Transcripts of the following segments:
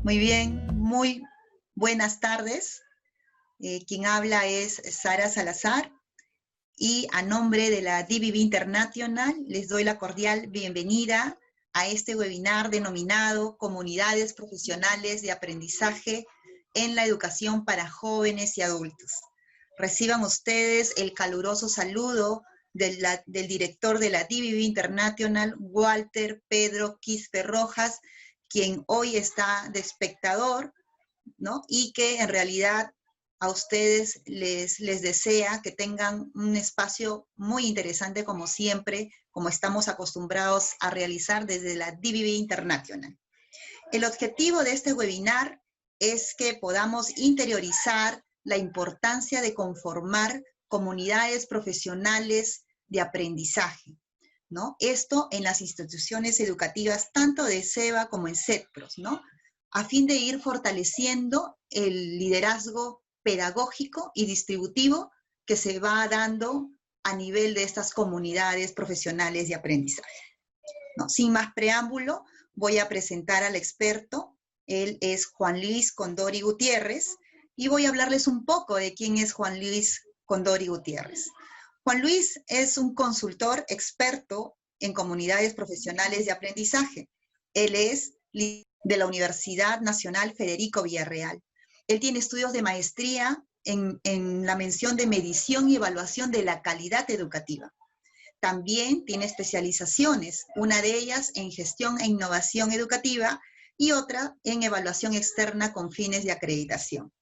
Muy bien, muy buenas tardes. Quien habla es Sara Salazar y a nombre de la DBV International les doy la cordial bienvenida a este webinar denominado Comunidades Profesionales de Aprendizaje en la Educación para Jóvenes y Adultos. Reciban ustedes el caluroso saludo del director de la DBV International, Walter Pedro Quispe Rojas, quien hoy está de espectador, ¿no? Y que en realidad a ustedes les desea que tengan un espacio muy interesante como siempre, como estamos acostumbrados a realizar desde la DBV International. El objetivo de este webinar es que podamos interiorizar la importancia de conformar comunidades profesionales de aprendizaje, ¿no? Esto en las instituciones educativas, tanto de SEBA como en CETPROS, ¿no? A fin de ir fortaleciendo el liderazgo pedagógico y distributivo que se va dando a nivel de estas comunidades profesionales de aprendizaje, ¿no? Sin más preámbulo, voy a presentar al experto. Él es Juan Luis Condori Gutiérrez y voy a hablarles un poco de quién es Juan Luis Condori Gutiérrez. Juan Luis es un consultor experto en comunidades profesionales de aprendizaje. Él es de la Universidad Nacional Federico Villarreal. Él tiene estudios de maestría en la mención de medición y evaluación de la calidad educativa. También tiene especializaciones, una de ellas en gestión e innovación educativa y otra en evaluación externa con fines de acreditación.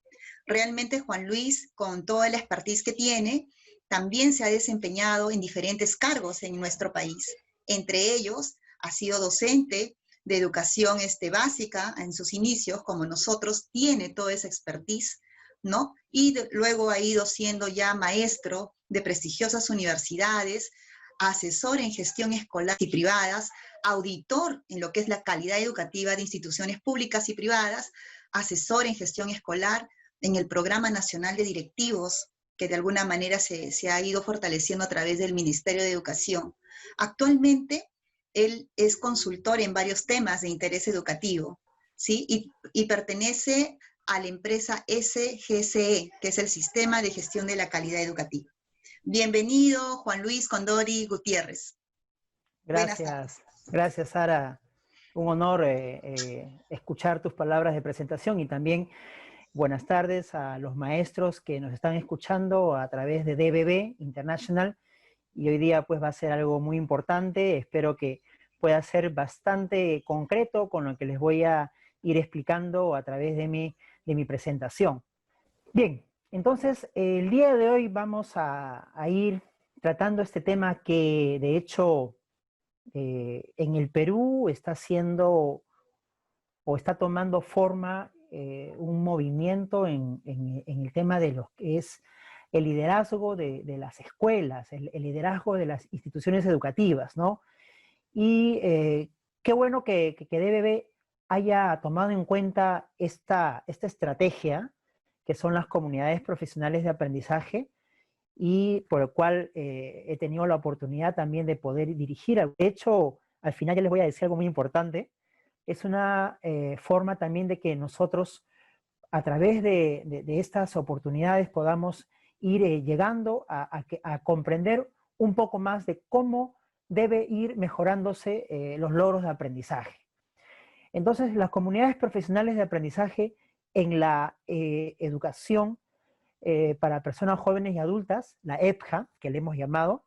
Realmente Juan Luis, con toda la expertise que tiene, también se ha desempeñado en diferentes cargos en nuestro país. Entre ellos, ha sido docente de educación básica en sus inicios, como nosotros, tiene toda esa expertise, ¿no? Y luego ha ido siendo ya maestro de prestigiosas universidades, asesor en gestión escolar y privadas, auditor en lo que es la calidad educativa de instituciones públicas y privadas, asesor en gestión escolar, en el Programa Nacional de Directivos, que de alguna manera se ha ido fortaleciendo a través del Ministerio de Educación. Actualmente, él es consultor en varios temas de interés educativo, ¿sí? Y pertenece a la empresa SGCE, que es el Sistema de Gestión de la Calidad Educativa. Bienvenido, Juan Luis Condori Gutiérrez. Gracias, gracias Sara. Un honor escuchar tus palabras de presentación y también buenas tardes a los maestros que nos están escuchando a través de DBV International. Y hoy día pues va a ser algo muy importante. Espero que pueda ser bastante concreto con lo que les voy a ir explicando a través de mi presentación. Bien, entonces el día de hoy vamos a ir tratando este tema que de hecho en el Perú está haciendo o está tomando forma un movimiento en el tema de lo que es el liderazgo de las escuelas, el liderazgo de las instituciones educativas, ¿no? Y qué bueno que DBV haya tomado en cuenta esta estrategia, que son las comunidades profesionales de aprendizaje, y por el cual he tenido la oportunidad también de poder dirigir. De hecho, al final ya les voy a decir algo muy importante. Es una forma también de que nosotros, a través de estas oportunidades, podamos ir llegando a comprender un poco más de cómo debe ir mejorándose los logros de aprendizaje. Entonces, las comunidades profesionales de aprendizaje en la educación para personas jóvenes y adultas, la EPJA, que le hemos llamado,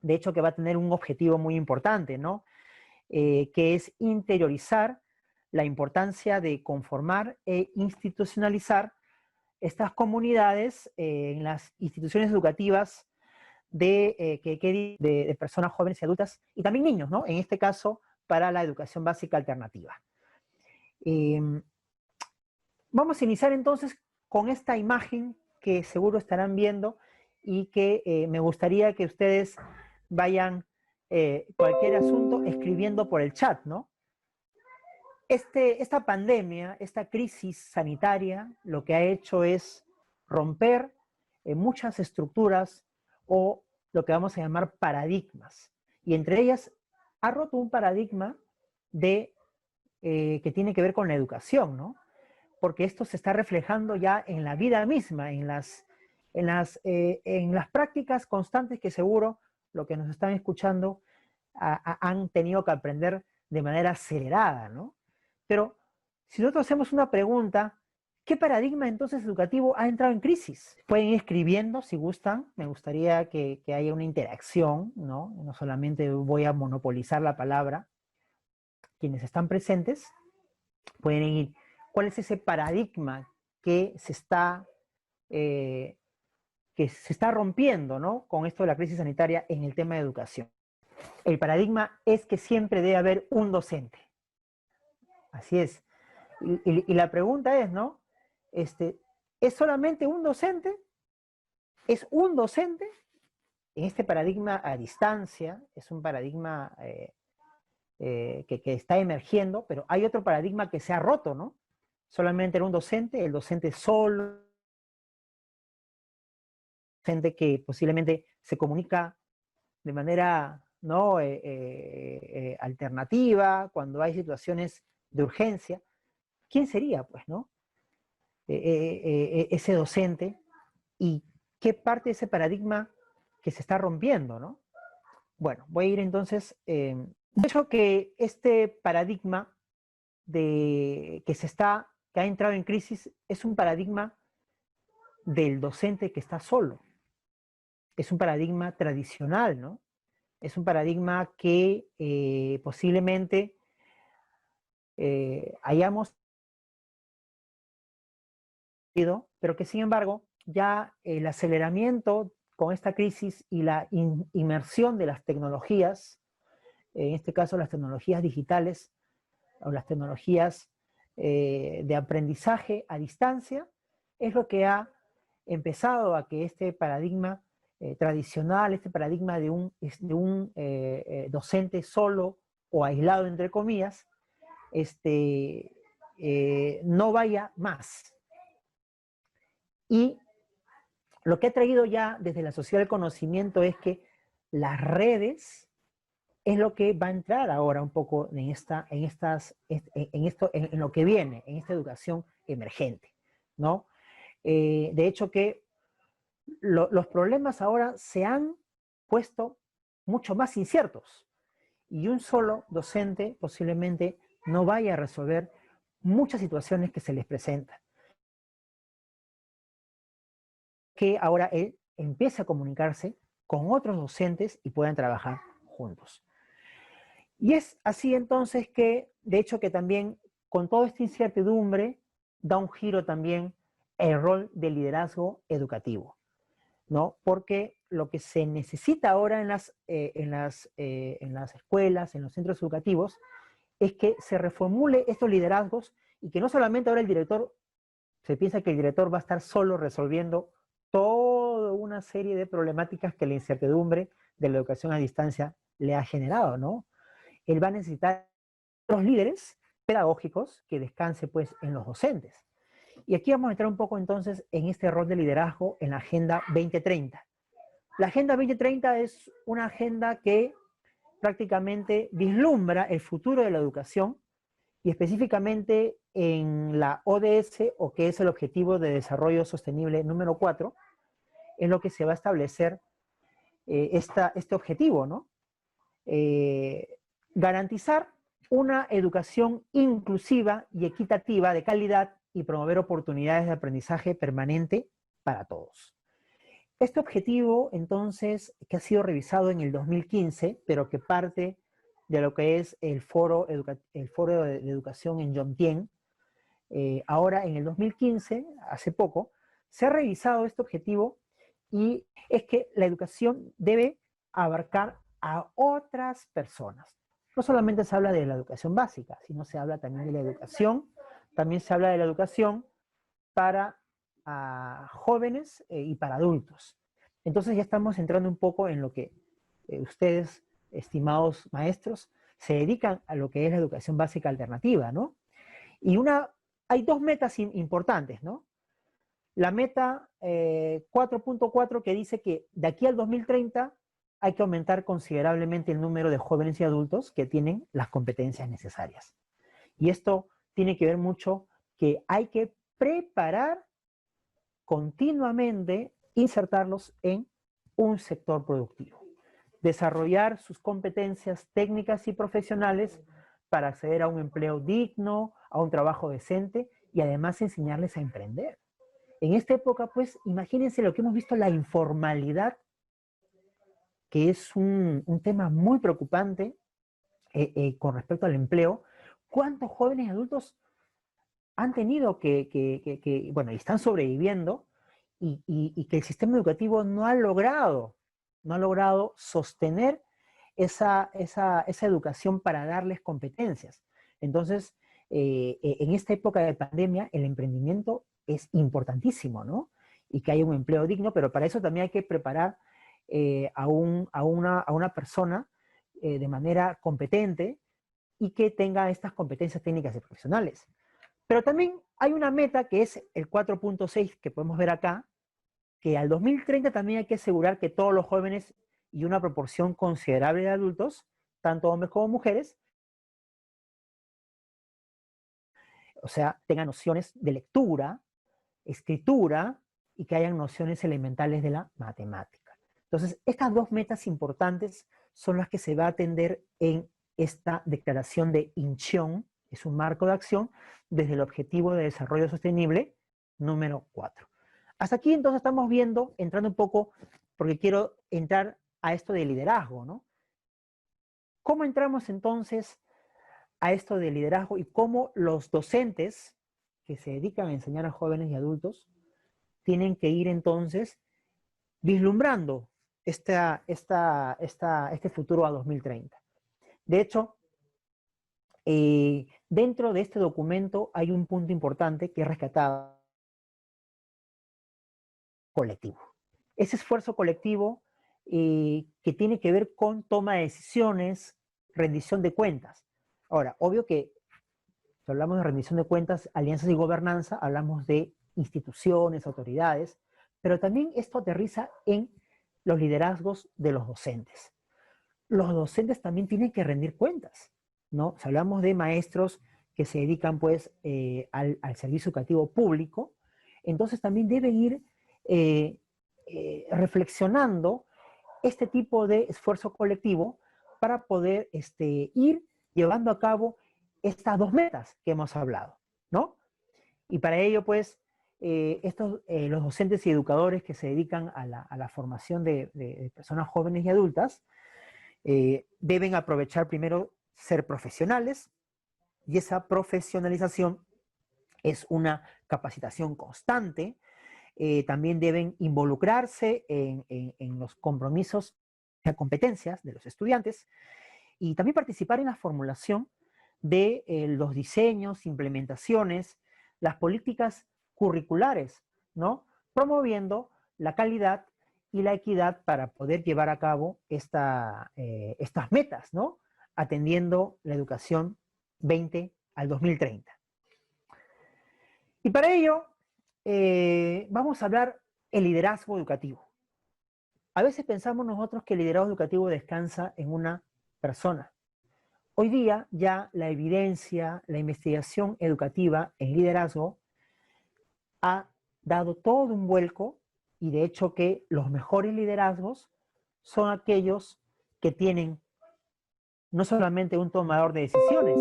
de hecho que va a tener un objetivo muy importante, ¿no? Que es interiorizar la importancia de conformar e institucionalizar estas comunidades en las instituciones educativas de personas jóvenes y adultas, y también niños, ¿no? En este caso, para la educación básica alternativa. Vamos a iniciar entonces con esta imagen que seguro estarán viendo y que me gustaría que ustedes vayan cualquier asunto escribiendo por el chat, ¿no? Esta pandemia, esta crisis sanitaria, lo que ha hecho es romper muchas estructuras o lo que vamos a llamar paradigmas. Y entre ellas ha roto un paradigma de que tiene que ver con la educación, ¿no? Porque esto se está reflejando ya en la vida misma, en las prácticas constantes que seguro lo que nos están escuchando han tenido que aprender de manera acelerada, ¿no? Pero si nosotros hacemos una pregunta, ¿qué paradigma entonces educativo ha entrado en crisis? Pueden ir escribiendo si gustan, me gustaría que haya una interacción, ¿no? No solamente voy a monopolizar la palabra. Quienes están presentes pueden ir, ¿cuál es ese paradigma que se está rompiendo, ¿no? Con esto de la crisis sanitaria en el tema de educación? El paradigma es que siempre debe haber un docente. Así es. Y la pregunta es, ¿no? ¿Es solamente un docente? ¿Es un docente? En este paradigma a distancia, es un paradigma que está emergiendo, pero hay otro paradigma que se ha roto, ¿no? Solamente era un docente, el docente solo, gente que posiblemente se comunica de manera ¿no? Alternativa, cuando hay situaciones de urgencia. ¿Quién sería, pues, no? Ese docente y qué parte de ese paradigma que se está rompiendo, ¿no? Bueno, voy a ir entonces, de hecho que este paradigma que ha entrado en crisis es un paradigma del docente que está solo. Es un paradigma tradicional, ¿no? Es un paradigma que posiblemente hayamos ido, pero que sin embargo ya el aceleramiento con esta crisis y la inmersión de las tecnologías, en este caso las tecnologías digitales o las tecnologías de aprendizaje a distancia, es lo que ha empezado a que este paradigma tradicional, este paradigma de un docente solo o aislado, entre comillas, no vaya más. Y lo que ha traído ya desde la sociedad del conocimiento es que las redes es lo que va a entrar ahora un poco en lo que viene, en esta educación emergente, ¿no? De hecho que los problemas ahora se han puesto mucho más inciertos y un solo docente posiblemente no vaya a resolver muchas situaciones que se les presentan. Que ahora él empiece a comunicarse con otros docentes y puedan trabajar juntos. Y es así entonces que, de hecho que también con toda esta incertidumbre, da un giro también el rol del liderazgo educativo, ¿no? Porque lo que se necesita ahora en las escuelas, en los centros educativos, es que se reformule estos liderazgos y que no solamente ahora el director, se piensa que el director va a estar solo resolviendo toda una serie de problemáticas que la incertidumbre de la educación a distancia le ha generado, ¿no? Él va a necesitar otros líderes pedagógicos que descanse pues en los docentes. Y aquí vamos a entrar un poco entonces en este rol de liderazgo en la Agenda 2030. La Agenda 2030 es una agenda que prácticamente vislumbra el futuro de la educación y específicamente en la ODS, o que es el Objetivo de Desarrollo Sostenible número 4, en lo que se va a establecer este objetivo, ¿no? Garantizar una educación inclusiva y equitativa de calidad y promover oportunidades de aprendizaje permanente para todos. Este objetivo, entonces, que ha sido revisado en el 2015, pero que parte de lo que es el foro de educación en Yomtien, ahora en el 2015, hace poco, se ha revisado este objetivo y es que la educación debe abarcar a otras personas. No solamente se habla de la educación básica, sino se habla también de la educación, también se habla de la educación para jóvenes y para adultos. Entonces ya estamos entrando un poco en lo que ustedes, estimados maestros, se dedican a lo que es la educación básica alternativa, ¿no? Y hay dos metas importantes, ¿no? La meta 4.4 que dice que de aquí al 2030 hay que aumentar considerablemente el número de jóvenes y adultos que tienen las competencias necesarias. Y esto tiene que ver mucho que hay que preparar continuamente, insertarlos en un sector productivo, desarrollar sus competencias técnicas y profesionales para acceder a un empleo digno, a un trabajo decente y además enseñarles a emprender. En esta época, pues, imagínense lo que hemos visto, la informalidad, que es un tema muy preocupante con respecto al empleo. ¿Cuántos jóvenes y adultos han tenido bueno, y están sobreviviendo y que el sistema educativo no ha logrado sostener esa educación para darles competencias? Entonces, en esta época de pandemia, el emprendimiento es importantísimo, ¿no? Y que haya un empleo digno, pero para eso también hay que preparar a una persona de manera competente y que tenga estas competencias técnicas y profesionales. Pero también hay una meta que es el 4.6 que podemos ver acá, que al 2030 también hay que asegurar que todos los jóvenes y una proporción considerable de adultos, tanto hombres como mujeres, o sea, tengan nociones de lectura, escritura y que hayan nociones elementales de la matemática. Entonces, estas dos metas importantes son las que se va a atender en esta declaración de Incheon, es un marco de acción desde el Objetivo de Desarrollo Sostenible número 4. Hasta aquí entonces estamos viendo, entrando un poco, porque quiero entrar a esto de liderazgo, ¿no? ¿Cómo entramos entonces a esto de liderazgo y cómo los docentes que se dedican a enseñar a jóvenes y adultos tienen que ir entonces vislumbrando este futuro a 2030? De hecho, dentro de este documento hay un punto importante que es rescatado: colectivo. Ese esfuerzo colectivo que tiene que ver con toma de decisiones, rendición de cuentas. Ahora, obvio que si hablamos de rendición de cuentas, alianzas y gobernanza, hablamos de instituciones, autoridades, pero también esto aterriza en los liderazgos de los docentes. Los docentes también tienen que rendir cuentas, ¿no? Si hablamos de maestros que se dedican pues al servicio educativo público, entonces también deben ir reflexionando este tipo de esfuerzo colectivo para poder ir llevando a cabo estas dos metas que hemos hablado, ¿no? Y para ello, pues, los docentes y educadores que se dedican a la formación de personas jóvenes y adultas deben aprovechar primero ser profesionales, y esa profesionalización es una capacitación constante. También deben involucrarse en los compromisos y competencias de los estudiantes y también participar en la formulación de los diseños, implementaciones, las políticas curriculares, ¿no? Promoviendo la calidad y la equidad para poder llevar a cabo estas metas, ¿no? Atendiendo la educación 20 al 2030. Y para ello, vamos a hablar el liderazgo educativo. A veces pensamos nosotros que el liderazgo educativo descansa en una persona. Hoy día ya la evidencia, la investigación educativa en liderazgo ha dado todo un vuelco, y de hecho que los mejores liderazgos son aquellos que tienen no solamente un tomador de decisiones,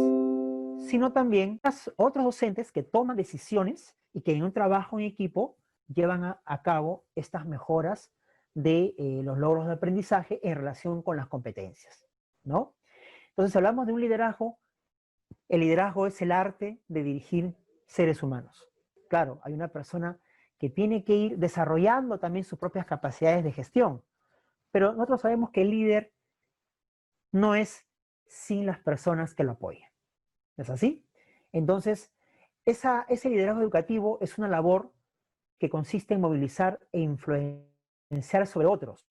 sino también otros docentes que toman decisiones y que en un trabajo en equipo llevan a cabo estas mejoras de los logros de aprendizaje en relación con las competencias, ¿no? Entonces hablamos de un liderazgo. El liderazgo es el arte de dirigir seres humanos. Claro, hay una persona que tiene que ir desarrollando también sus propias capacidades de gestión, pero nosotros sabemos que el líder no es sin las personas que lo apoyan. ¿Es así? Entonces, ese liderazgo educativo es una labor que consiste en movilizar e influenciar sobre otros.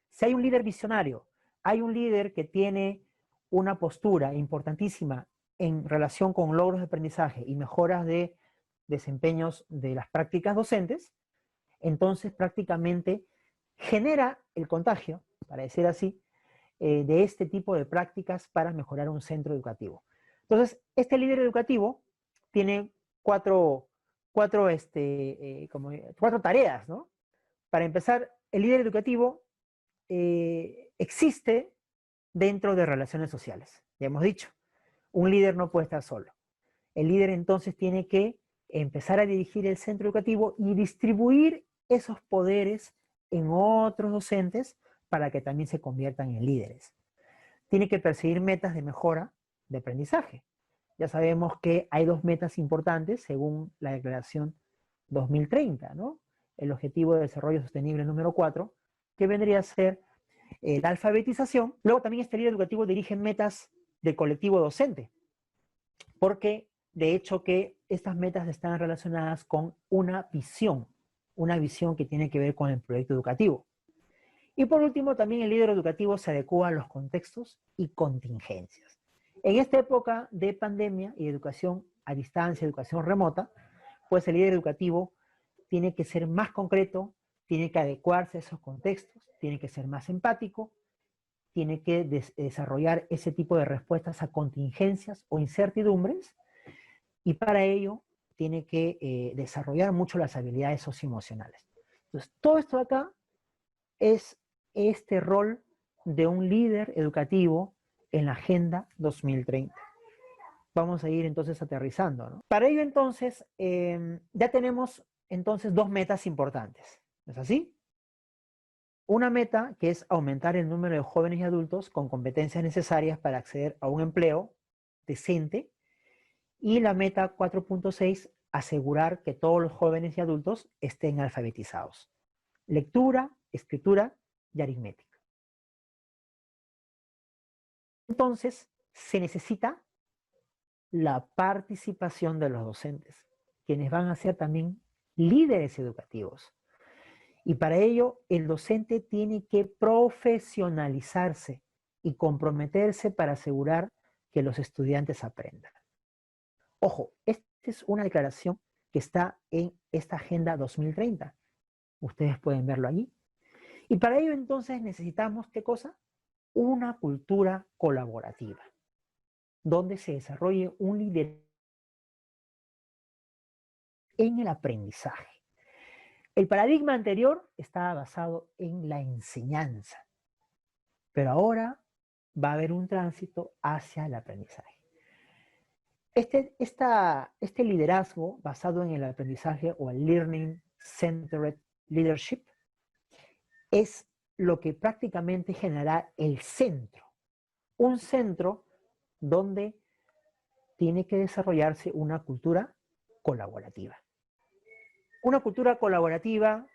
Si hay un líder visionario, hay un líder que tiene una postura importantísima en relación con logros de aprendizaje y mejoras de desempeños de las prácticas docentes, entonces prácticamente genera el contagio, para decir así, de este tipo de prácticas para mejorar un centro educativo. Entonces, este líder educativo tiene cuatro tareas, ¿no? Para empezar, el líder educativo existe dentro de relaciones sociales. Ya hemos dicho, un líder no puede estar solo. El líder entonces tiene que empezar a dirigir el centro educativo y distribuir esos poderes en otros docentes para que también se conviertan en líderes. Tiene que perseguir metas de mejora de aprendizaje. Ya sabemos que hay dos metas importantes según la Declaración 2030, ¿no? El Objetivo de Desarrollo Sostenible número 4, que vendría a ser la alfabetización. Luego también este líder educativo dirige metas del colectivo docente, porque de hecho que estas metas están relacionadas con una visión que tiene que ver con el proyecto educativo. Y por último, también el líder educativo se adecua a los contextos y contingencias. En esta época de pandemia y educación a distancia, educación remota, pues el líder educativo tiene que ser más concreto, tiene que adecuarse a esos contextos, tiene que ser más empático, tiene que desarrollar ese tipo de respuestas a contingencias o incertidumbres, y para ello tiene que desarrollar mucho las habilidades socioemocionales. Entonces, todo esto de acá es este rol de un líder educativo en la Agenda 2030. Vamos a ir entonces aterrizando, ¿no? Para ello entonces, ya tenemos entonces dos metas importantes, ¿no es así? Una meta que es aumentar el número de jóvenes y adultos con competencias necesarias para acceder a un empleo decente, y la meta 4.6, asegurar que todos los jóvenes y adultos estén alfabetizados. Lectura, escritura y aritmética. Entonces, se necesita la participación de los docentes, quienes van a ser también líderes educativos. Y para ello, el docente tiene que profesionalizarse y comprometerse para asegurar que los estudiantes aprendan. Ojo, esta es una declaración que está en esta Agenda 2030. Ustedes pueden verlo allí. Y para ello entonces necesitamos, ¿qué cosa? Una cultura colaborativa, donde se desarrolle un liderazgo en el aprendizaje. El paradigma anterior estaba basado en la enseñanza, pero ahora va a haber un tránsito hacia el aprendizaje. Este liderazgo basado en el aprendizaje o el Learning Centered Leadership es lo que prácticamente generará el centro. Un centro donde tiene que desarrollarse una cultura colaborativa. Una cultura colaborativa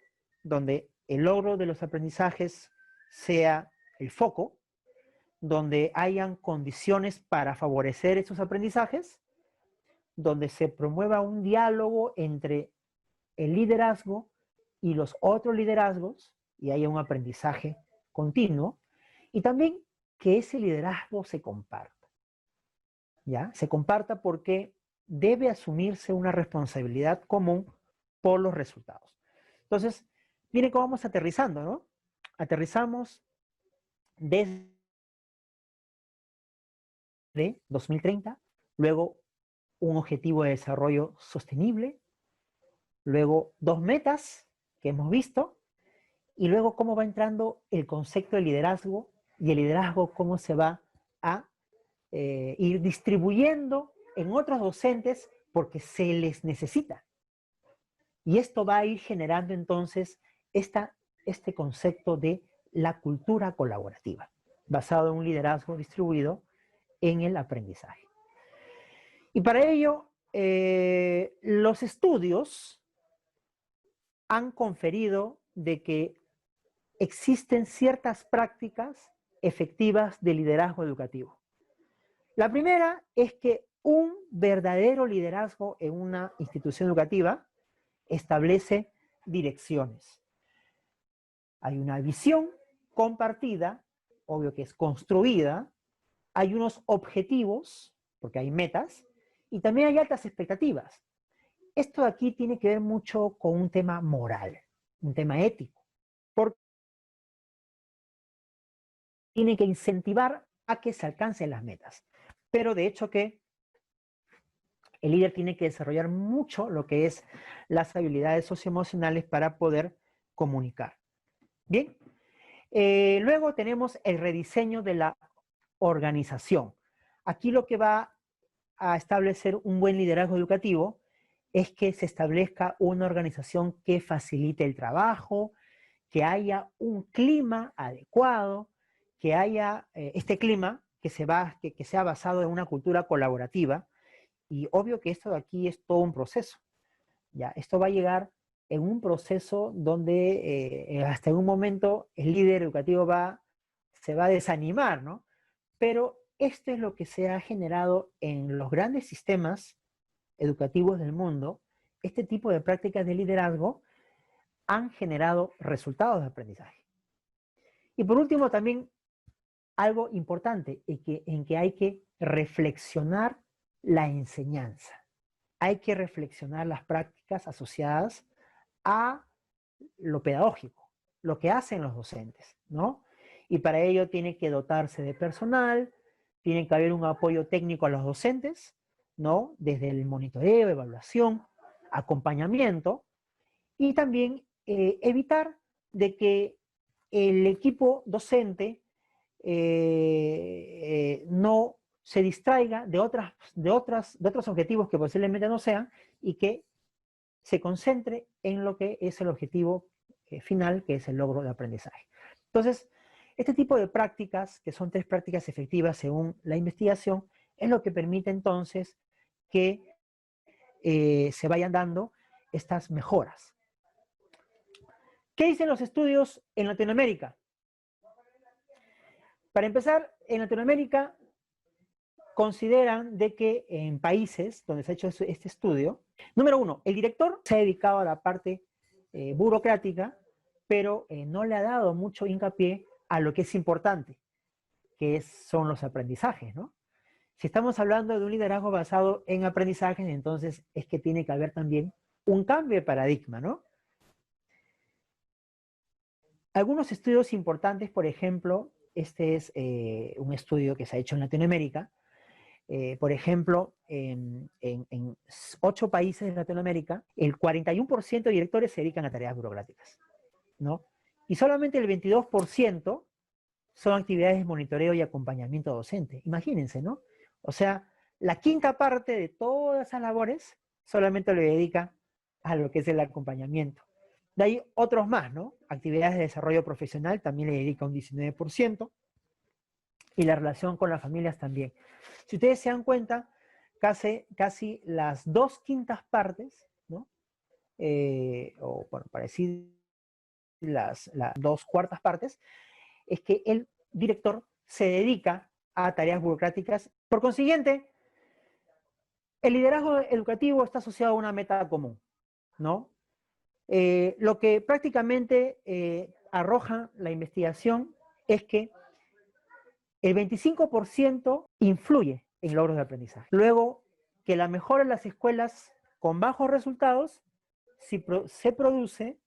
donde el logro de los aprendizajes sea el foco, donde hayan condiciones para favorecer esos aprendizajes, donde se promueva un diálogo entre el liderazgo y los otros liderazgos y haya un aprendizaje continuo, y también que ese liderazgo se comparta. ¿Ya? Se comparta porque debe asumirse una responsabilidad común por los resultados. Entonces, miren cómo vamos aterrizando, ¿no? Aterrizamos desde 2030, luego un objetivo de desarrollo sostenible, luego dos metas que hemos visto, y luego cómo va entrando el concepto de liderazgo, y el liderazgo cómo se va a ir distribuyendo en otros docentes porque se les necesita. Y esto va a ir generando entonces este concepto de la cultura colaborativa, basado en un liderazgo distribuido en el aprendizaje. Y para ello, los estudios han conferido de que existen ciertas prácticas efectivas de liderazgo educativo. La primera es que un verdadero liderazgo en una institución educativa establece direcciones. Hay una visión compartida, obvio que es construida, hay unos objetivos, porque hay metas, y también hay altas expectativas. Esto de aquí tiene que ver mucho con un tema moral, un tema ético, porque tiene que incentivar a que se alcancen las metas. Pero de hecho que El líder tiene que desarrollar mucho lo que es las habilidades socioemocionales para poder comunicar. Bien, luego tenemos el rediseño de la organización. Aquí lo que va a establecer un buen liderazgo educativo es que se establezca una organización que facilite el trabajo, que haya un clima adecuado, que haya este clima que sea basado en una cultura colaborativa. Y obvio que esto de aquí es todo un proceso. ¿Ya? Esto va a llegar en un proceso donde hasta en un momento el líder educativo se va a desanimar, ¿no? Pero esto es lo que se ha generado en los grandes sistemas educativos del mundo. Este tipo de prácticas de liderazgo han generado resultados de aprendizaje. Y por último, también algo importante en que hay que reflexionar la enseñanza. Hay que reflexionar las prácticas asociadas a lo pedagógico, lo que hacen los docentes, ¿no? Y para ello tiene que dotarse de personal, tiene que haber un apoyo técnico a los docentes, ¿no? Desde el monitoreo, evaluación, acompañamiento, y también evitar de que el equipo docente no se distraiga de otros objetivos que posiblemente no sean y que se concentre en lo que es el objetivo final, que es el logro de aprendizaje. Entonces, este tipo de prácticas, que son 3 prácticas efectivas según la investigación, es lo que permite entonces que se vayan dando estas mejoras. ¿Qué dicen los estudios en Latinoamérica? Para empezar, en Latinoamérica consideran de que en países donde se ha hecho este estudio, número 1, el director se ha dedicado a la parte burocrática, pero no le ha dado mucho hincapié a lo que es importante, que son los aprendizajes, ¿no? Si estamos hablando de un liderazgo basado en aprendizajes, entonces es que tiene que haber también un cambio de paradigma, ¿no? Algunos estudios importantes, por ejemplo, este es un estudio que se ha hecho en Latinoamérica. Por ejemplo, en 8 países de Latinoamérica, el 41% de directores se dedican a tareas burocráticas, ¿no? Y solamente el 22% son actividades de monitoreo y acompañamiento docente. Imagínense, ¿no? O sea, la quinta parte de todas esas labores solamente le dedica a lo que es el acompañamiento. De ahí otros más, ¿no? Actividades de desarrollo profesional también le dedica un 19%, y la relación con las familias también. Si ustedes se dan cuenta, casi las 2/5 partes, ¿no? O bueno, para decir las 2/4 partes, es que el director se dedica a tareas burocráticas. Por consiguiente, el liderazgo educativo está asociado a una meta común, ¿no? Lo que prácticamente arroja la investigación es que el 25% influye en logros de aprendizaje. Luego, que la mejora en las escuelas con bajos resultados se produce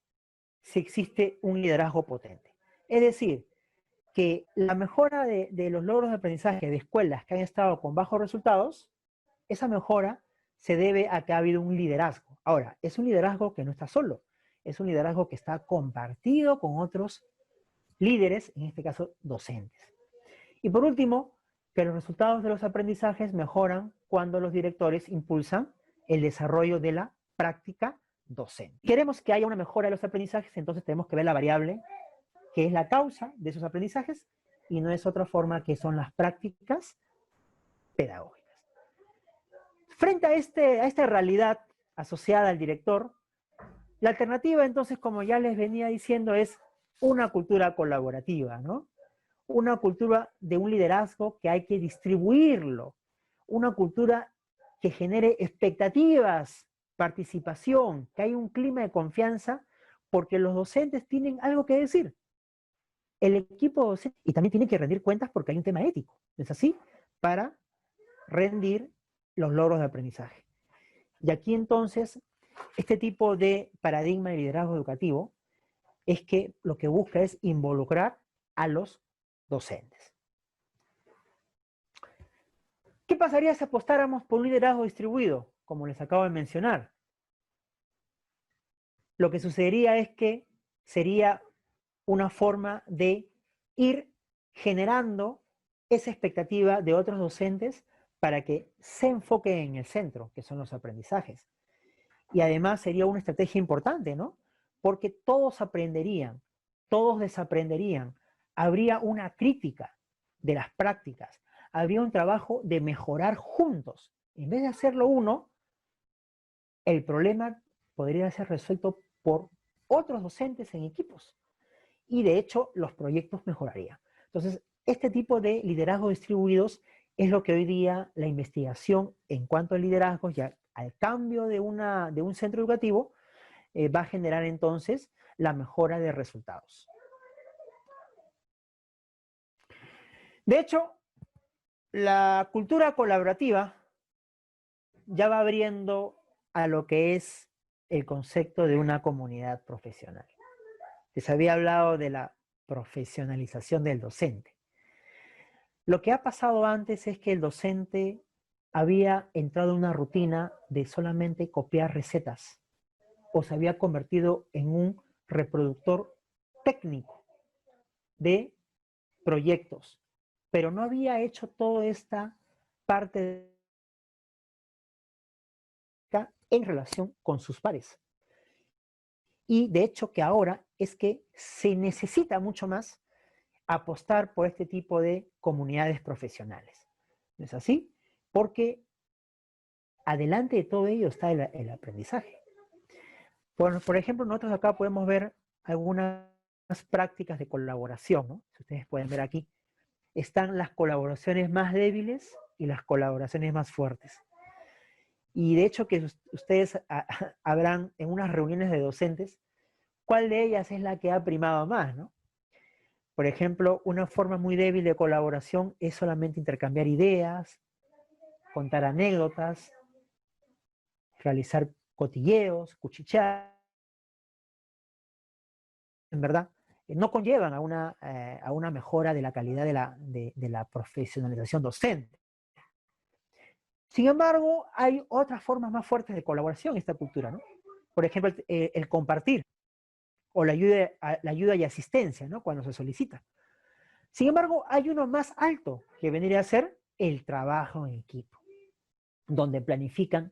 si existe un liderazgo potente. Es decir, que la mejora de los logros de aprendizaje de escuelas que han estado con bajos resultados, esa mejora se debe a que ha habido un liderazgo. Ahora, es un liderazgo que no está solo, es un liderazgo que está compartido con otros líderes, en este caso docentes. Y por último, que los resultados de los aprendizajes mejoran cuando los directores impulsan el desarrollo de la práctica docente. Queremos que haya una mejora de los aprendizajes, entonces tenemos que ver la variable que es la causa de esos aprendizajes y no es otra forma que son las prácticas pedagógicas. Frente a esta realidad asociada al director, la alternativa entonces, como ya les venía diciendo, es una cultura colaborativa, ¿no? Una cultura de un liderazgo que hay que distribuirlo, una cultura que genere expectativas, participación, que haya un clima de confianza, porque los docentes tienen algo que decir. El equipo docente, y también tiene que rendir cuentas porque hay un tema ético, ¿no es así? Para rendir los logros de aprendizaje. Y aquí entonces, este tipo de paradigma de liderazgo educativo es que lo que busca es involucrar a los docentes. ¿Qué pasaría si apostáramos por un liderazgo distribuido? como les acabo de mencionar. Lo que sucedería es que sería una forma de ir generando esa expectativa de otros docentes para que se enfoquen en el centro, que son los aprendizajes. Y además sería una estrategia importante, ¿no? Porque todos aprenderían, todos desaprenderían, habría una crítica de las prácticas, habría un trabajo de mejorar juntos. En vez de hacerlo uno, el problema podría ser resuelto por otros docentes en equipos. Y de hecho, los proyectos mejorarían. Entonces, este tipo de liderazgos distribuidos es lo que hoy día la investigación en cuanto a liderazgo, ya al cambio de un centro educativo, va a generar entonces la mejora de resultados. De hecho, la cultura colaborativa ya va abriendo a lo que es el concepto de una comunidad profesional. Les había hablado de la profesionalización del docente. Lo que ha pasado antes es que el docente había entrado en una rutina de solamente copiar recetas o se había convertido en un reproductor técnico de proyectos, pero no había hecho toda esta parte en relación con sus pares. Y de hecho que ahora es que se necesita mucho más apostar por este tipo de comunidades profesionales. ¿No es así? Porque adelante de todo ello está el aprendizaje. Por ejemplo, nosotros acá podemos ver algunas prácticas de colaboración, ¿no? Si ustedes pueden ver aquí, están las colaboraciones más débiles y las colaboraciones más fuertes. Y de hecho que ustedes habrán en unas reuniones de docentes, ¿cuál de ellas es la que ha primado más, ¿no? Por ejemplo, una forma muy débil de colaboración es solamente intercambiar ideas, contar anécdotas, realizar cotilleos, cuchichear, en verdad, no conllevan a una mejora de la calidad de la profesionalización docente. Sin embargo, hay otras formas más fuertes de colaboración en esta cultura, ¿no? Por ejemplo, el compartir o la ayuda y asistencia, ¿no? Cuando se solicita. Sin embargo, hay uno más alto que vendría a ser el trabajo en equipo, donde planifican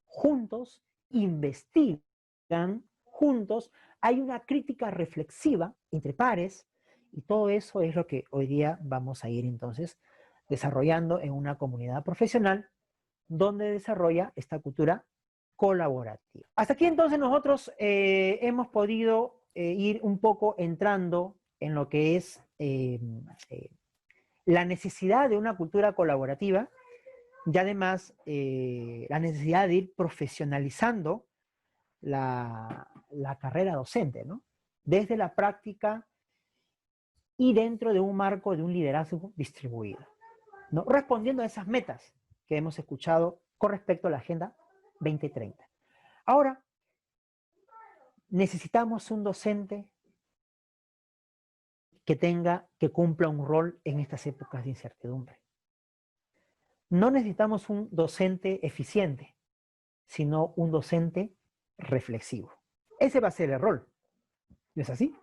juntos, investigan juntos, hay una crítica reflexiva entre pares y todo eso es lo que hoy día vamos a ir entonces desarrollando en una comunidad profesional donde desarrolla esta cultura colaborativa. Hasta aquí entonces nosotros hemos podido ir un poco entrando en lo que es la necesidad de una cultura colaborativa y además la necesidad de ir profesionalizando la carrera docente, ¿no? Desde la práctica y dentro de un marco de un liderazgo distribuido, ¿no? Respondiendo a esas metas que hemos escuchado con respecto a la Agenda 2030. Ahora, necesitamos un docente que cumpla un rol en estas épocas de incertidumbre. No necesitamos un docente eficiente, sino un docente reflexivo. Ese va a ser el rol. ¿No es así?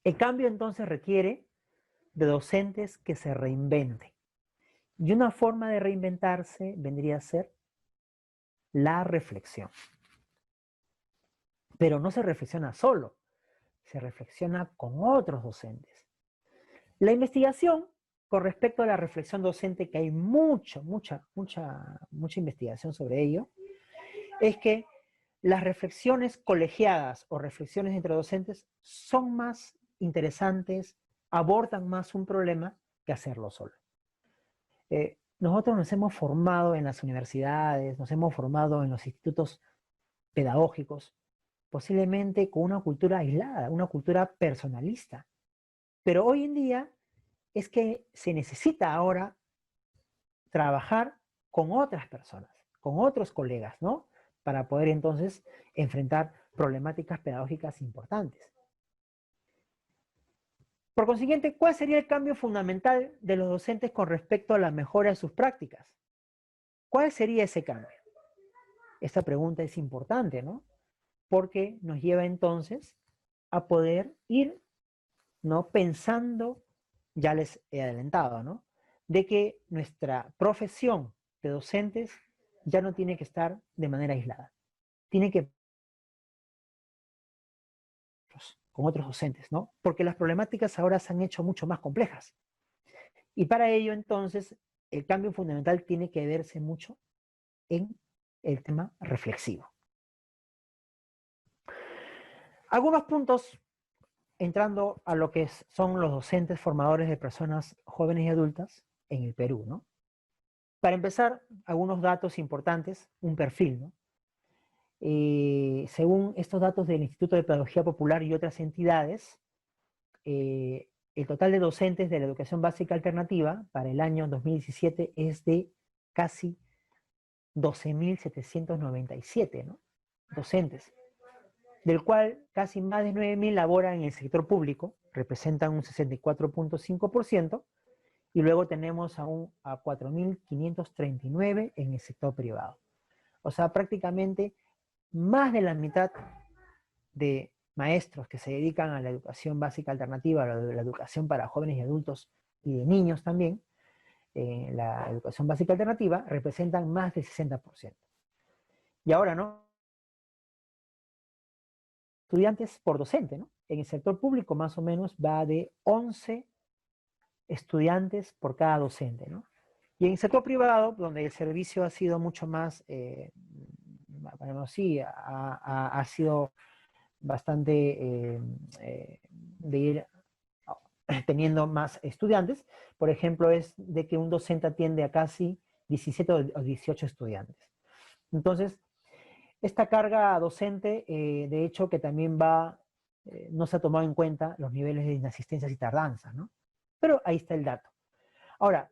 El cambio entonces requiere de docentes que se reinventen. Y una forma de reinventarse vendría a ser la reflexión. Pero no se reflexiona solo, se reflexiona con otros docentes. La investigación con respecto a la reflexión docente, que hay mucha investigación sobre ello, es que las reflexiones colegiadas o reflexiones entre docentes son más interesantes, abordan más un problema que hacerlo solo. Nosotros nos hemos formado en las universidades, nos hemos formado en los institutos pedagógicos, posiblemente con una cultura aislada, una cultura personalista. Pero hoy en día es que se necesita ahora trabajar con otras personas, con otros colegas, ¿no? Para poder entonces enfrentar problemáticas pedagógicas importantes. Por consiguiente, ¿cuál sería el cambio fundamental de los docentes con respecto a la mejora de sus prácticas? ¿Cuál sería ese cambio? Esta pregunta es importante, ¿no? Porque nos lleva entonces a poder ir, ¿no?, pensando, ya les he adelantado, ¿no?, de que nuestra profesión de docentes ya no tiene que estar de manera aislada. Tiene que con otros docentes, ¿no? Porque las problemáticas ahora se han hecho mucho más complejas. Y para ello, entonces, el cambio fundamental tiene que verse mucho en el tema reflexivo. Algunos puntos, entrando a lo que son los docentes formadores de personas jóvenes y adultas en el Perú, ¿no? Para empezar, algunos datos importantes, un perfil, ¿no? Según estos datos del Instituto de Pedagogía Popular y otras entidades, el total de docentes de la educación básica alternativa para el año 2017 es de casi 12.797, ¿no?, docentes, del cual casi más de 9.000 laboran en el sector público, representan un 64.5%, y luego tenemos a 4.539 en el sector privado. O sea, prácticamente más de la mitad de maestros que se dedican a la educación básica alternativa, a la educación para jóvenes y adultos y de niños también, la educación básica alternativa, representan más del 60%. Y ahora, ¿no?, estudiantes por docente, ¿no? En el sector público más o menos va de 11 estudiantes por cada docente, ¿no? Y en el sector privado, donde el servicio ha sido mucho más, bueno, sí, ha sido bastante de ir teniendo más estudiantes, por ejemplo, es de que un docente atiende a casi 17 o 18 estudiantes. Entonces, esta carga docente, de hecho, que también no se ha tomado en cuenta los niveles de inasistencias y tardanzas, ¿no? Pero ahí está el dato. Ahora,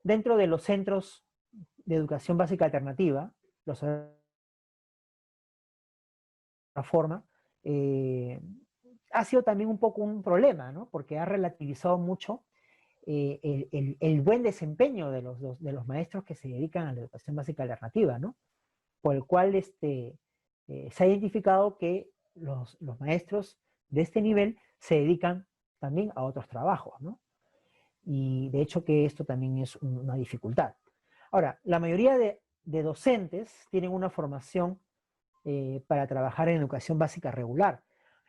dentro de los centros de educación básica alternativa, la forma, ha sido también un poco un problema, ¿no? Porque ha relativizado mucho el buen desempeño de los maestros que se dedican a la educación básica alternativa, ¿no? Por el cual se ha identificado que los maestros de este nivel se dedican también a otros trabajos, ¿no? Y de hecho que esto también es una dificultad. Ahora, la mayoría de docentes tienen una formación para trabajar en educación básica regular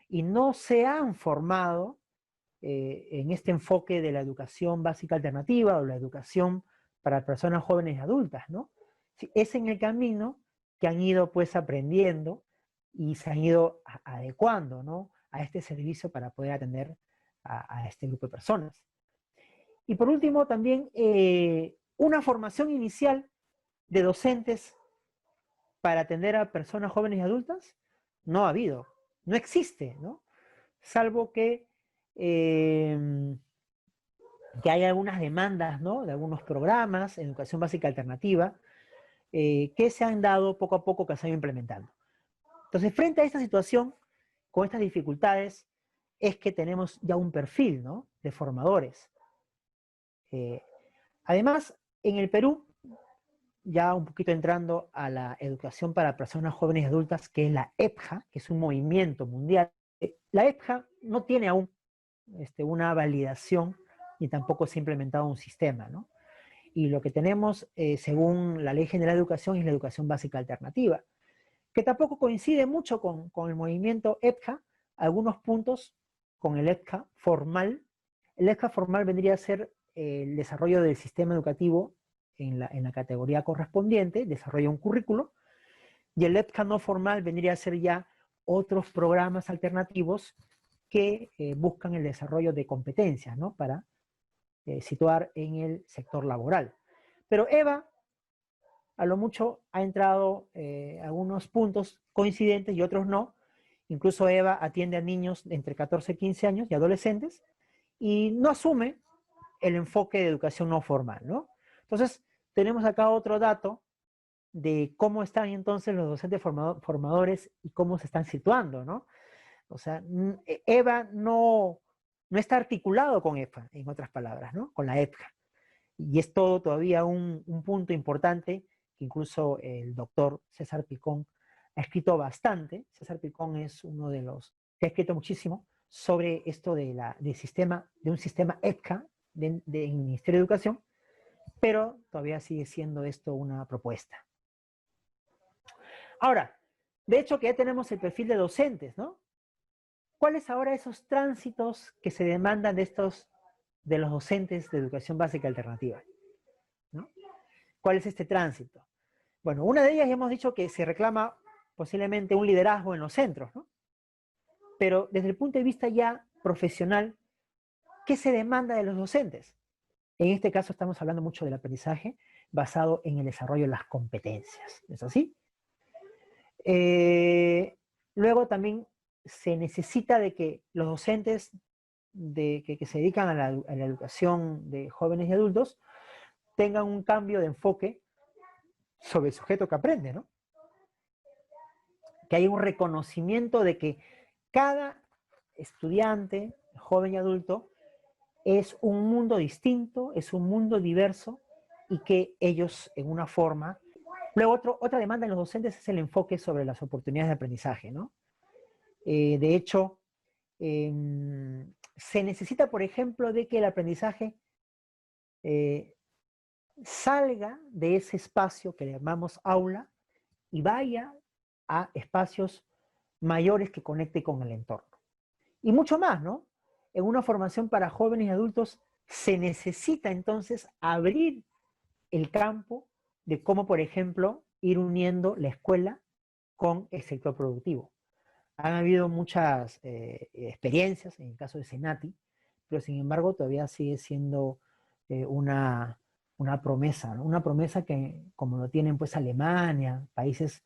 y no se han formado en este enfoque de la educación básica alternativa o la educación para personas jóvenes y adultas, ¿no? Sí, es en el camino que han ido pues aprendiendo y se han ido adecuando, ¿no?, a este servicio para poder atender a este grupo de personas. Y por último también una formación inicial de docentes para atender a personas jóvenes y adultas no ha habido, no existe, ¿no? Salvo que hay algunas demandas, ¿no?, de algunos programas, educación básica alternativa, que se han dado poco a poco, que se han ido implementando. Entonces, frente a esta situación, con estas dificultades, es que tenemos ya un perfil, ¿no?, de formadores. Además, en el Perú, ya un poquito entrando a la educación para personas jóvenes y adultas, que es la EPJA, que es un movimiento mundial. La EPJA no tiene aún una validación ni tampoco se ha implementado un sistema, ¿no? Y lo que tenemos, según la Ley General de Educación, es la educación básica alternativa, que tampoco coincide mucho con el movimiento EPJA, algunos puntos con el EPJA formal. El EPJA formal vendría a ser el desarrollo del sistema educativo en la categoría correspondiente, desarrolla un currículo, y el EPJA no formal vendría a ser ya otros programas alternativos que buscan el desarrollo de competencias, ¿no?, para situar en el sector laboral. Pero EVA, a lo mucho, ha entrado algunos puntos coincidentes y otros no. Incluso EVA atiende a niños de entre 14 y 15 años y adolescentes, y no asume el enfoque de educación no formal, ¿no? Entonces, tenemos acá otro dato de cómo están entonces los docentes formadores y cómo se están situando, ¿no? O sea, EVA no está articulado con EPJA, en otras palabras, ¿no?, con la EPJA. Y es todo todavía un punto importante que incluso el doctor César Picón ha escrito bastante. César Picón es uno de los que ha escrito muchísimo sobre esto de un sistema EPCA en el Ministerio de Educación, pero todavía sigue siendo esto una propuesta. Ahora, de hecho que ya tenemos el perfil de docentes, ¿no? ¿Cuáles ahora esos tránsitos que se demandan de los docentes de educación básica alternativa? ¿No? ¿Cuál es este tránsito? Bueno, una de ellas ya hemos dicho que se reclama posiblemente un liderazgo en los centros, ¿no? Pero desde el punto de vista ya profesional, ¿qué se demanda de los docentes? En este caso estamos hablando mucho del aprendizaje basado en el desarrollo de las competencias. ¿Es así? Luego también se necesita de que los docentes que se dedican a la educación de jóvenes y adultos tengan un cambio de enfoque sobre el sujeto que aprende, ¿no? Que haya un reconocimiento de que cada estudiante, joven y adulto, es un mundo distinto, es un mundo diverso, y que ellos en una forma... Luego otra demanda en los docentes es el enfoque sobre las oportunidades de aprendizaje, ¿no? De hecho, se necesita, por ejemplo, de que el aprendizaje salga de ese espacio que le llamamos aula y vaya a espacios mayores que conecte con el entorno. Y mucho más, ¿no? En una formación para jóvenes y adultos se necesita entonces abrir el campo de cómo, por ejemplo, ir uniendo la escuela con el sector productivo. Han habido muchas experiencias, en el caso de Senati, pero sin embargo todavía sigue siendo una promesa, ¿no? Una promesa que, como lo tienen pues Alemania, países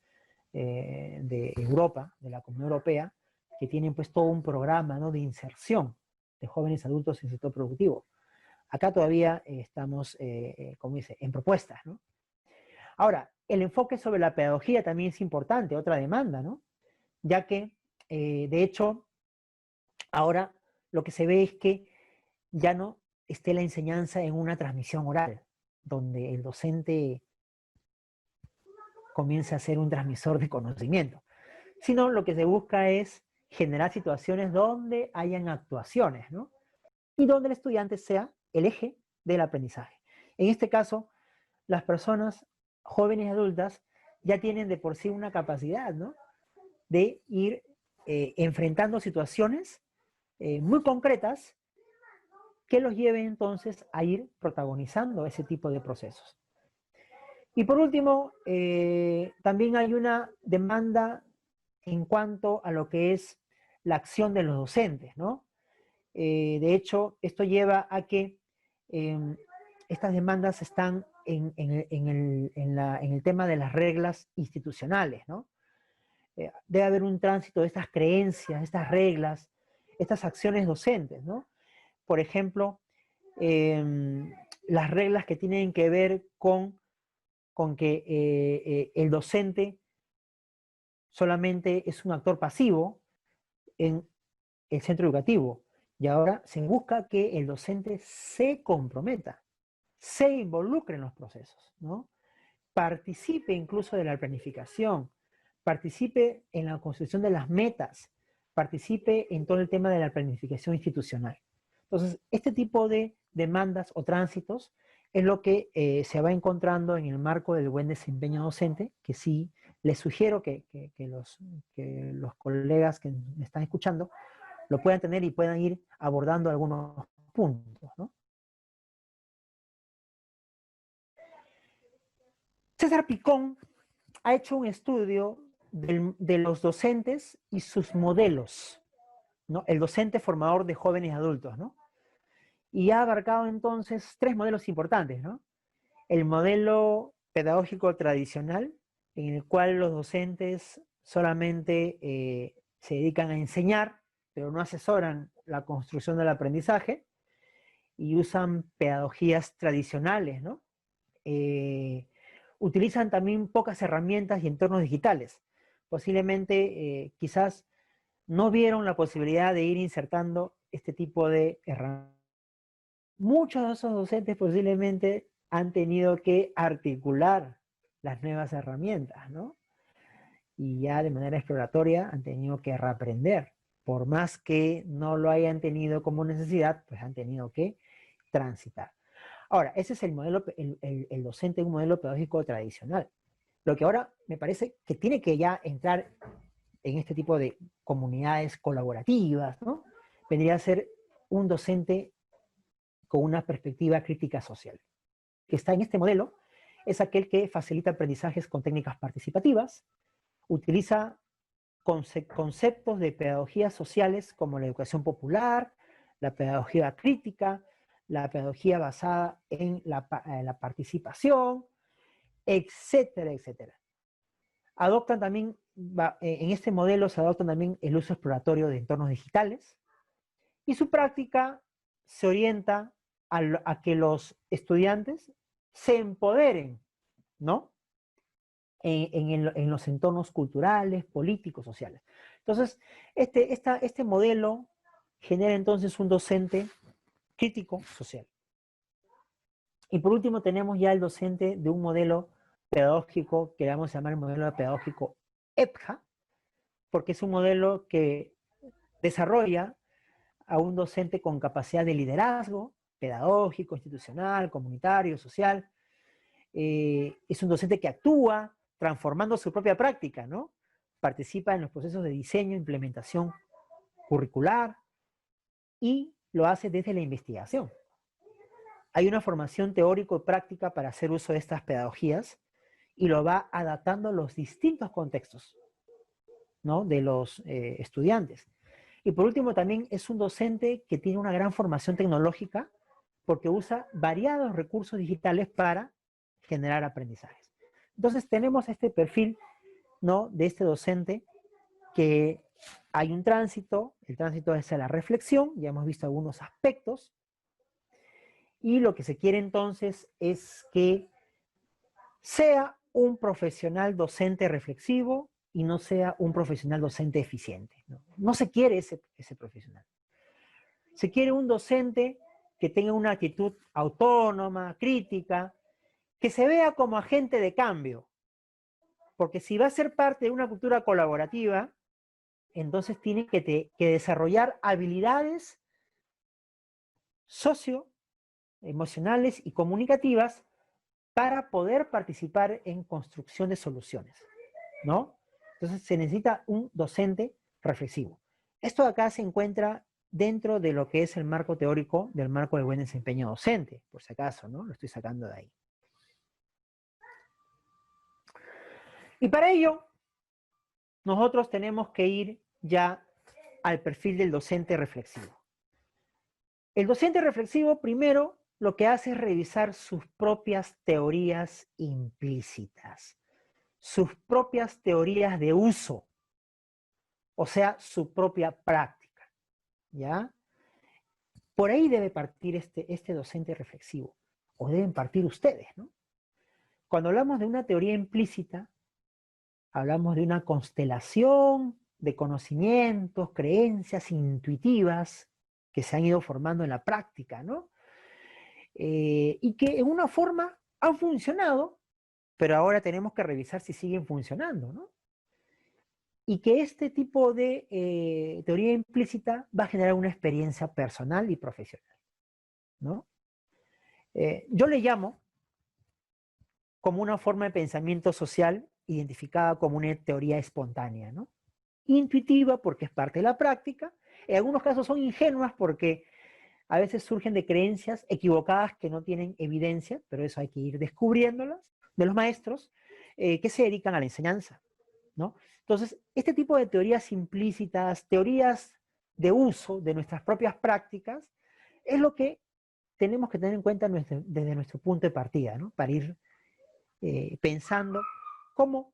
de Europa, de la Comunidad Europea, que tienen pues todo un programa, ¿no?, de inserción de jóvenes adultos en el sector productivo. Acá todavía estamos, como dice, en propuestas, ¿no? Ahora, el enfoque sobre la pedagogía también es importante, otra demanda, ¿no? Ya que, de hecho, ahora lo que se ve es que ya no esté la enseñanza en una transmisión oral, donde el docente comienza a ser un transmisor de conocimiento, sino lo que se busca es generar situaciones donde hayan actuaciones, ¿no? Y donde el estudiante sea el eje del aprendizaje. En este caso, las personas jóvenes y adultas ya tienen de por sí una capacidad, ¿no?, de ir enfrentando situaciones muy concretas que los lleven entonces a ir protagonizando ese tipo de procesos. Y por último, también hay una demanda en cuanto a lo que es la acción de los docentes, ¿no? De hecho, esto lleva a que estas demandas están en el tema de las reglas institucionales, ¿no? Debe haber un tránsito de estas creencias, estas reglas, estas acciones docentes, ¿no? Por ejemplo, las reglas que tienen que ver con que el docente solamente es un actor pasivo en el centro educativo, y ahora se busca que el docente se comprometa, se involucre en los procesos, ¿no? Participe incluso de la planificación, participe en la construcción de las metas, participe en todo el tema de la planificación institucional. Entonces, este tipo de demandas o tránsitos es lo que se va encontrando en el marco del buen desempeño docente, que sí les sugiero que los colegas que me están escuchando lo puedan tener y puedan ir abordando algunos puntos, ¿no? César Picón ha hecho un estudio de los docentes y sus modelos, ¿no? El docente formador de jóvenes y adultos, ¿no? Y ha abarcado entonces 3 modelos importantes, ¿no? El modelo pedagógico tradicional, en el cual los docentes solamente se dedican a enseñar, pero no asesoran la construcción del aprendizaje, y usan pedagogías tradicionales, ¿no? Utilizan también pocas herramientas y entornos digitales. Posiblemente, quizás, no vieron la posibilidad de ir insertando este tipo de herramientas. Muchos de esos docentes posiblemente han tenido que articular las nuevas herramientas, ¿no? Y ya de manera exploratoria han tenido que reaprender. Por más que no lo hayan tenido como necesidad, pues han tenido que transitar. Ahora, ese es el modelo, el docente de un modelo pedagógico tradicional. Lo que ahora me parece que tiene que ya entrar en este tipo de comunidades colaborativas, ¿no? Vendría a ser un docente con una perspectiva crítica social. Que está en este modelo es aquel que facilita aprendizajes con técnicas participativas, utiliza conceptos de pedagogías sociales como la educación popular, la pedagogía crítica, la pedagogía basada en la participación, etcétera, etcétera. Adoptan también, en este modelo se adopta también el uso exploratorio de entornos digitales y su práctica se orienta a que los estudiantes se empoderen, ¿no? En los entornos culturales, políticos, sociales. Entonces, este modelo genera entonces un docente crítico social. Y por último tenemos ya el docente de un modelo pedagógico que vamos a llamar el modelo pedagógico EPJA, porque es un modelo que desarrolla a un docente con capacidad de liderazgo pedagógico, institucional, comunitario, social. Es un docente que actúa transformando su propia práctica, ¿no? Participa en los procesos de diseño, implementación curricular y lo hace desde la investigación. Hay una formación teórico y práctica para hacer uso de estas pedagogías y lo va adaptando a los distintos contextos, ¿no? De los estudiantes. Y por último también es un docente que tiene una gran formación tecnológica porque usa variados recursos digitales para generar aprendizajes. Entonces tenemos este perfil, ¿no? De este docente que hay un tránsito, el tránsito es a la reflexión, ya hemos visto algunos aspectos, y lo que se quiere entonces es que sea un profesional docente reflexivo y no sea un profesional docente eficiente. No se quiere ese profesional. Se quiere un docente que tenga una actitud autónoma, crítica, que se vea como agente de cambio. Porque si va a ser parte de una cultura colaborativa, entonces tiene que desarrollar habilidades socioemocionales y comunicativas para poder participar en construcción de soluciones, ¿no? Entonces se necesita un docente reflexivo. Esto acá se encuentra dentro de lo que es el marco teórico del marco de buen desempeño docente, por si acaso, ¿no? Lo estoy sacando de ahí. Y para ello, nosotros tenemos que ir ya al perfil del docente reflexivo. El docente reflexivo, primero, lo que hace es revisar sus propias teorías implícitas, sus propias teorías de uso, o sea, su propia práctica, ¿ya? Por ahí debe partir este docente reflexivo, o deben partir ustedes, ¿no? Cuando hablamos de una teoría implícita, hablamos de una constelación de conocimientos, creencias intuitivas que se han ido formando en la práctica, ¿no? Y que en una forma han funcionado, pero ahora tenemos que revisar si siguen funcionando, ¿no? Y que este tipo de teoría implícita va a generar una experiencia personal y profesional, ¿no? Yo le llamo como una forma de pensamiento social identificada como una teoría espontánea, ¿no? Intuitiva porque es parte de la práctica, en algunos casos son ingenuas porque a veces surgen de creencias equivocadas que no tienen evidencia, pero eso hay que ir descubriéndolas, de los maestros que se dedican a la enseñanza, ¿no? Entonces, este tipo de teorías implícitas, teorías de uso de nuestras propias prácticas, es lo que tenemos que tener en cuenta desde nuestro punto de partida, ¿no? Para ir pensando cómo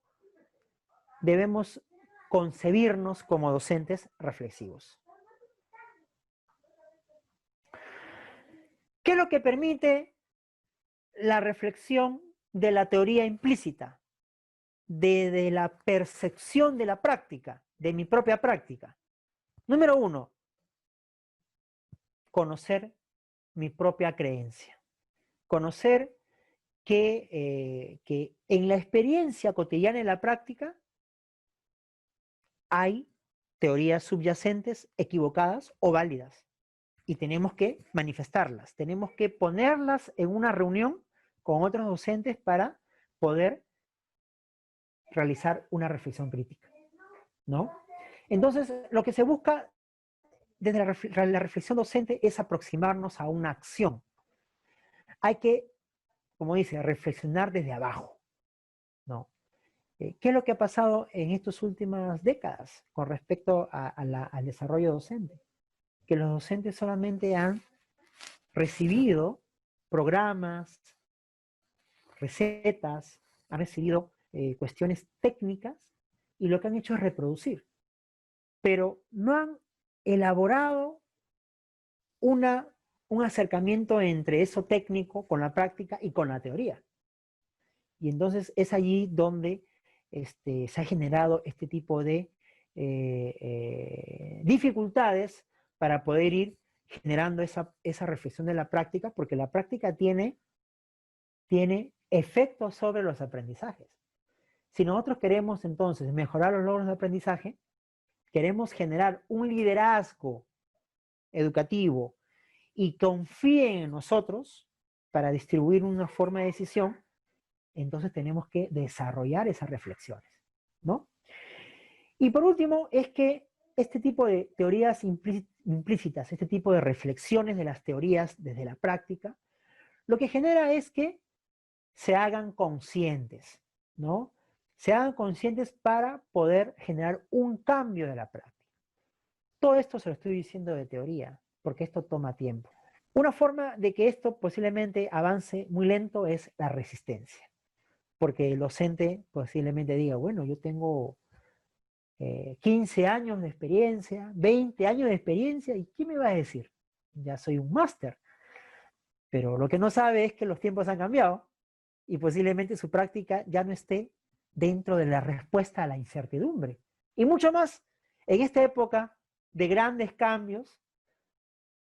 debemos concebirnos como docentes reflexivos. ¿Qué es lo que permite la reflexión de la teoría implícita? De la percepción de la práctica, de mi propia práctica. Número 1, conocer mi propia creencia. Conocer que en la experiencia cotidiana, en la práctica, hay teorías subyacentes equivocadas o válidas. Y tenemos que manifestarlas, tenemos que ponerlas en una reunión con otros docentes para poder realizar una reflexión crítica, ¿no? Entonces, lo que se busca desde la reflexión docente es aproximarnos a una acción. Hay que, como dice, reflexionar desde abajo, ¿no? ¿Qué es lo que ha pasado en estas últimas décadas con respecto al desarrollo docente? Que los docentes solamente han recibido programas, recetas, han recibido cuestiones técnicas y lo que han hecho es reproducir. Pero no han elaborado un acercamiento entre eso técnico con la práctica y con la teoría. Y entonces es allí donde se ha generado este tipo de dificultades para poder ir generando esa reflexión de la práctica, porque la práctica tiene efectos sobre los aprendizajes. Si nosotros queremos entonces mejorar los logros de aprendizaje, queremos generar un liderazgo educativo y confíen en nosotros para distribuir una forma de decisión, entonces tenemos que desarrollar esas reflexiones, ¿no? Y por último, es que este tipo de teorías implícitas, este tipo de reflexiones de las teorías desde la práctica, lo que genera es que se hagan conscientes, ¿no? Se hagan conscientes para poder generar un cambio de la práctica. Todo esto se lo estoy diciendo de teoría, porque esto toma tiempo. Una forma de que esto posiblemente avance muy lento es la resistencia, porque el docente posiblemente diga, bueno, yo tengo 15 años de experiencia, 20 años de experiencia, ¿y qué me va a decir? Ya soy un máster. Pero lo que no sabe es que los tiempos han cambiado y posiblemente su práctica ya no esté dentro de la respuesta a la incertidumbre. Y mucho más, en esta época de grandes cambios,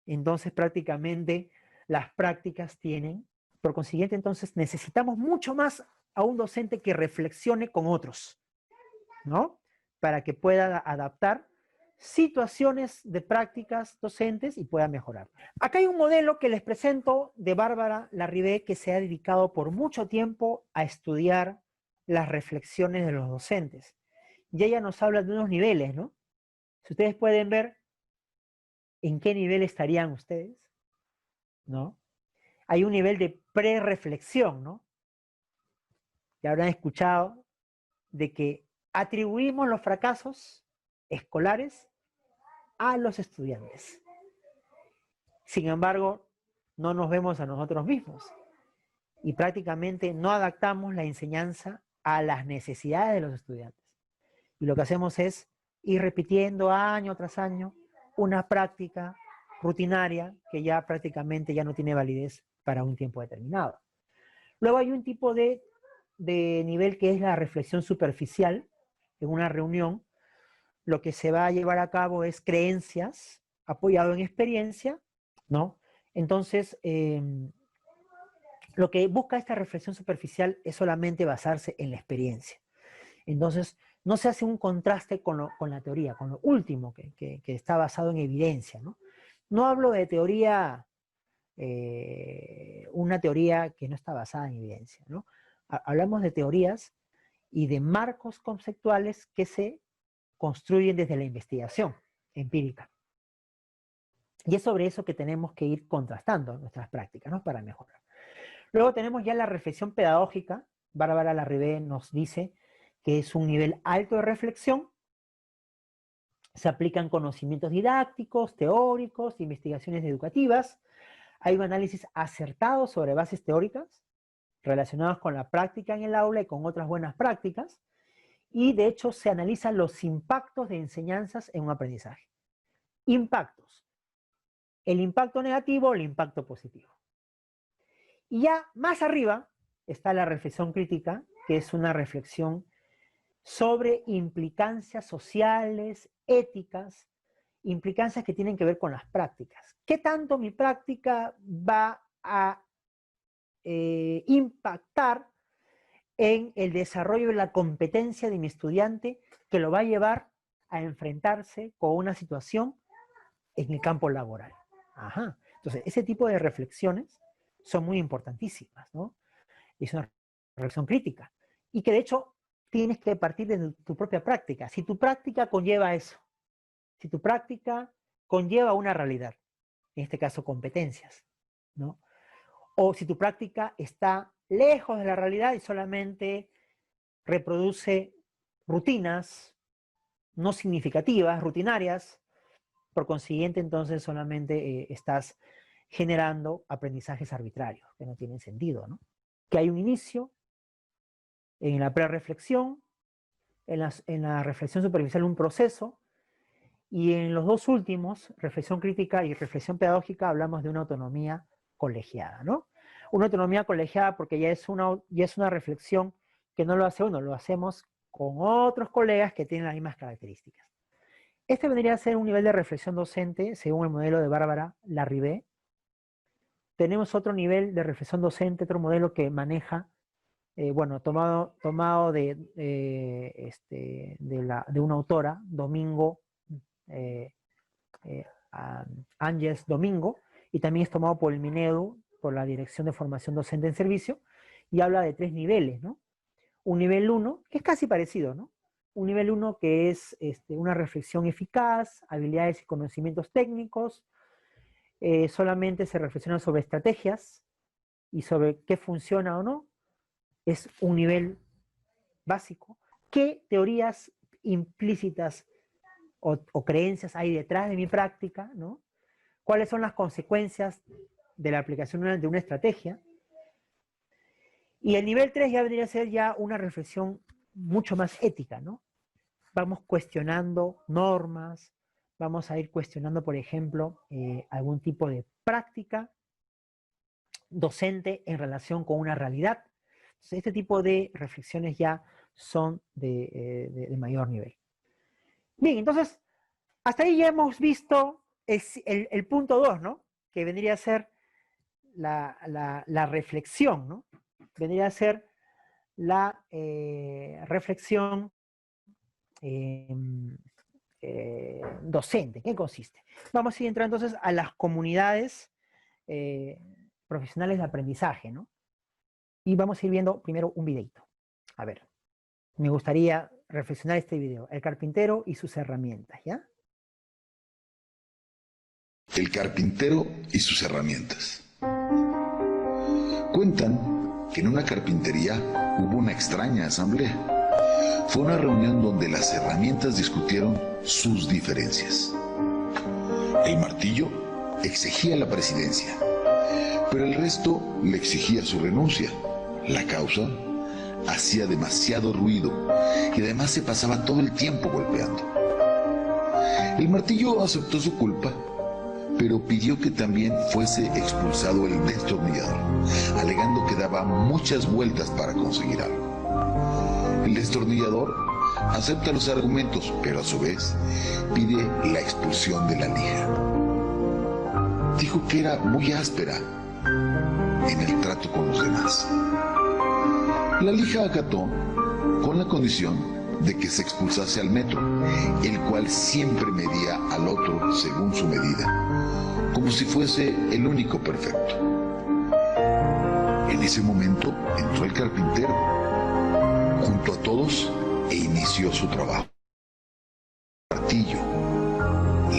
entonces prácticamente las prácticas tienen, por consiguiente, entonces necesitamos mucho más a un docente que reflexione con otros, ¿no? Para que pueda adaptar situaciones de prácticas docentes y pueda mejorar. Acá hay un modelo que les presento de Bárbara Larribé, que se ha dedicado por mucho tiempo a estudiar las reflexiones de los docentes. Y ella nos habla de unos niveles, ¿no? Si ustedes pueden ver en qué nivel estarían ustedes, ¿no? Hay un nivel de pre-reflexión, ¿no? Ya habrán escuchado de que atribuimos los fracasos escolares a los estudiantes. Sin embargo, no nos vemos a nosotros mismos y prácticamente no adaptamos la enseñanza a las necesidades de los estudiantes. Y lo que hacemos es ir repitiendo año tras año una práctica rutinaria que ya prácticamente ya no tiene validez para un tiempo determinado. Luego hay un tipo de nivel que es la reflexión superficial. En una reunión, lo que se va a llevar a cabo es creencias apoyado en experiencia, ¿no? Entonces, lo que busca esta reflexión superficial es solamente basarse en la experiencia. Entonces, no se hace un contraste con la teoría, con lo último que está basado en evidencia, ¿no? No hablo de teoría, una teoría que no está basada en evidencia, ¿no? Hablamos de teorías y de marcos conceptuales que se construyen desde la investigación empírica. Y es sobre eso que tenemos que ir contrastando nuestras prácticas, ¿no? Para mejorar. Luego tenemos ya la reflexión pedagógica. Bárbara Larribé nos dice que es un nivel alto de reflexión. Se aplican conocimientos didácticos, teóricos, investigaciones educativas. Hay un análisis acertado sobre bases teóricas relacionadas con la práctica en el aula y con otras buenas prácticas. Y de hecho se analizan los impactos de enseñanzas en un aprendizaje. Impactos. El impacto negativo o el impacto positivo. Y ya más arriba está la reflexión crítica, que es una reflexión sobre implicancias sociales, éticas, implicancias que tienen que ver con las prácticas. ¿Qué tanto mi práctica va a impactar en el desarrollo de la competencia de mi estudiante que lo va a llevar a enfrentarse con una situación en el campo laboral. Ajá. Entonces, ese tipo de reflexiones son muy importantísimas, ¿no? Es una reflexión crítica. Y que de hecho tienes que partir de tu propia práctica. Si tu práctica conlleva eso, si tu práctica conlleva una realidad, en este caso competencias, ¿no? O si tu práctica está lejos de la realidad y solamente reproduce rutinas no significativas, rutinarias, por consiguiente entonces solamente estás generando aprendizajes arbitrarios que no tienen sentido, ¿no? Que hay un inicio, en la prereflexión, en la reflexión superficial un proceso, y en los dos últimos, reflexión crítica y reflexión pedagógica, hablamos de una autonomía colegiada, ¿no? Una autonomía colegiada porque ya es una reflexión que no lo hace uno, lo hacemos con otros colegas que tienen las mismas características. Este vendría a ser un nivel de reflexión docente según el modelo de Bárbara Larribé. Tenemos otro nivel de reflexión docente, otro modelo que maneja, bueno, tomado de una autora, Domingo, Ángeles Domingo, y también es tomado por el Minedu, por la Dirección de Formación Docente en Servicio, y habla de 3 niveles, ¿no? Un nivel 1, que es casi parecido, ¿no? Un nivel 1 que es una reflexión eficaz, habilidades y conocimientos técnicos, solamente se reflexiona sobre estrategias y sobre qué funciona o no. Es un nivel básico. ¿Qué teorías implícitas o creencias hay detrás de mi práctica, ¿no? ¿Cuáles son las consecuencias de la aplicación de una estrategia? Y el nivel 3 ya vendría a ser ya una reflexión mucho más ética, ¿no? Vamos cuestionando normas, vamos a ir cuestionando, por ejemplo, algún tipo de práctica docente en relación con una realidad. Entonces, este tipo de reflexiones ya son de mayor nivel. Bien, entonces, hasta ahí ya hemos visto el punto 2, ¿no? Que vendría a ser la reflexión, ¿no? Vendría a ser la reflexión docente. ¿Qué consiste? Vamos a ir entrando entonces a las comunidades profesionales de aprendizaje, ¿no? Y vamos a ir viendo primero un videito. A ver, me gustaría reflexionar este video. El carpintero y sus herramientas, ¿ya? El carpintero y sus herramientas. Cuentan que en una carpintería hubo una extraña asamblea. Fue una reunión donde las herramientas discutieron sus diferencias. El martillo exigía la presidencia, pero el resto le exigía su renuncia. La causa hacía demasiado ruido y además se pasaba todo el tiempo golpeando. El martillo aceptó su culpa, pero pidió que también fuese expulsado el destornillador, alegando que daba muchas vueltas para conseguir algo. El destornillador acepta los argumentos, pero a su vez pide la expulsión de la lija. Dijo que era muy áspera en el trato con los demás. La lija acató con la condición de que se expulsase al metro, el cual siempre medía al otro según su medida, como si fuese el único perfecto. En ese momento entró el carpintero junto a todos e inició su trabajo. El martillo,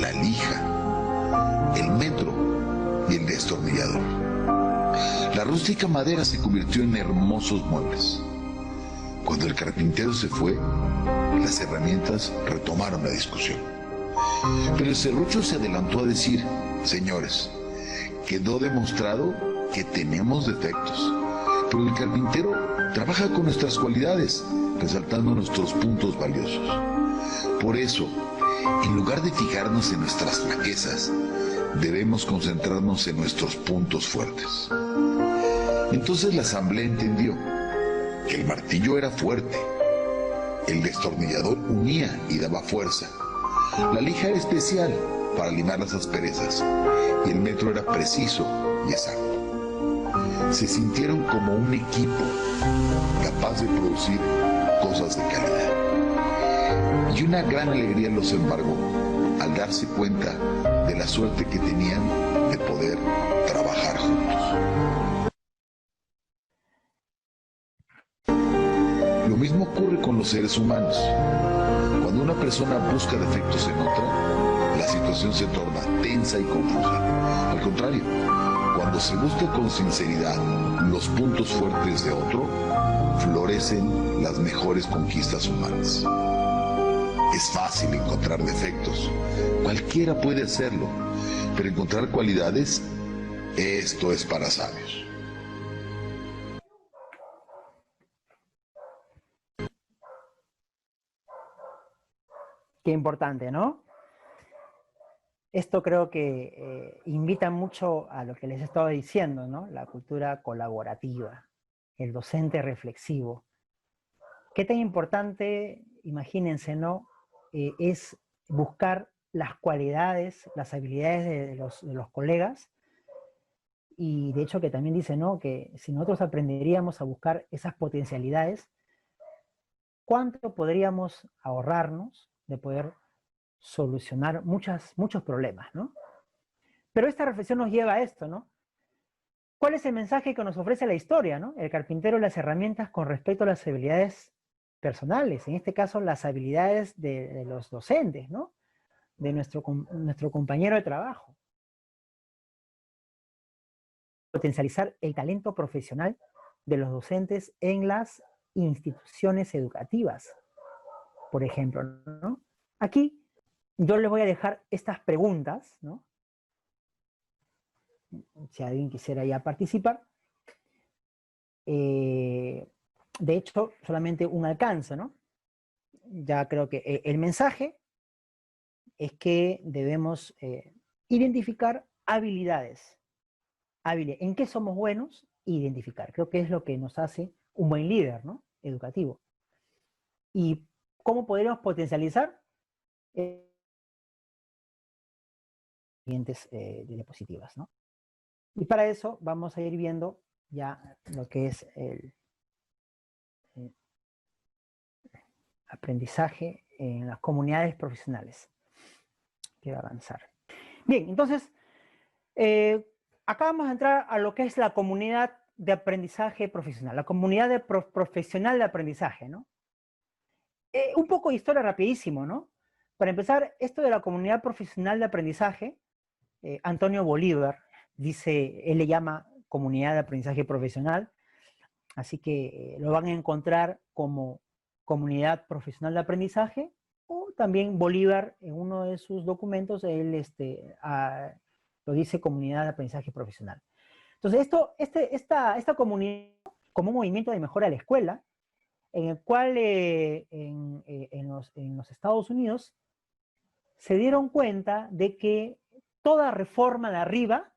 la lija, el metro y el destornillador. La rústica madera se convirtió en hermosos muebles. Cuando el carpintero se fue, las herramientas retomaron la discusión. Pero el serrucho se adelantó a decir: señores, quedó demostrado que tenemos defectos, pero el carpintero trabaja con nuestras cualidades, resaltando nuestros puntos valiosos. Por eso, en lugar de fijarnos en nuestras flaquezas, debemos concentrarnos en nuestros puntos fuertes. Entonces la asamblea entendió que el martillo era fuerte, el destornillador unía y daba fuerza, la lija era especial para limar las asperezas y el metro era preciso y exacto. se sintieron como un equipo capaz de producir cosas de calidad. Y una gran alegría los embargó al darse cuenta de la suerte que tenían de poder trabajar juntos. Lo mismo ocurre con los seres humanos. Cuando una persona busca defectos en otra, la situación se torna tensa y confusa. Al contrario, cuando se busca con sinceridad los puntos fuertes de otro, florecen las mejores conquistas humanas. Es fácil encontrar defectos, cualquiera puede hacerlo, pero encontrar cualidades, esto es para sabios. Qué importante, ¿no? Esto creo que invita mucho a lo que les estaba diciendo, ¿no? La cultura colaborativa, el docente reflexivo. Qué tan importante, imagínense, ¿no? Es buscar las cualidades, las habilidades de los colegas, y de hecho que también dice, ¿no? Que si nosotros aprenderíamos a buscar esas potencialidades, ¿cuánto podríamos ahorrarnos de poder solucionar muchos problemas, ¿no? Pero esta reflexión nos lleva a esto, ¿no? ¿Cuál es el mensaje que nos ofrece la historia, ¿no? El carpintero y las herramientas con respecto a las habilidades personales, en este caso las habilidades de los docentes, ¿no? De nuestro compañero de trabajo. Potencializar el talento profesional de los docentes en las instituciones educativas, por ejemplo, ¿no? Aquí yo les voy a dejar estas preguntas, ¿no? Si alguien quisiera ya participar. De hecho, solamente un alcance, ¿no? Ya creo que el mensaje es que debemos identificar habilidades. ¿En qué somos buenos? Identificar. Creo que es lo que nos hace un buen líder, ¿no? Educativo. ¿Y cómo podríamos potencializar? Siguientes diapositivas, ¿no? Y para eso vamos a ir viendo ya lo que es el aprendizaje en las comunidades profesionales. Quiero avanzar. Bien, entonces, acá vamos a entrar a lo que es la comunidad de aprendizaje profesional, la comunidad de profesional de aprendizaje, ¿no? Un poco de historia rapidísimo, ¿no? Para empezar, esto de la comunidad profesional de aprendizaje, Antonio Bolívar dice, él le llama comunidad de aprendizaje profesional, así que lo van a encontrar como comunidad profesional de aprendizaje, o también Bolívar, en uno de sus documentos, él lo dice comunidad de aprendizaje profesional. Entonces, esta comunidad, como un movimiento de mejora de la escuela, en el cual en los Estados Unidos se dieron cuenta de que toda reforma de arriba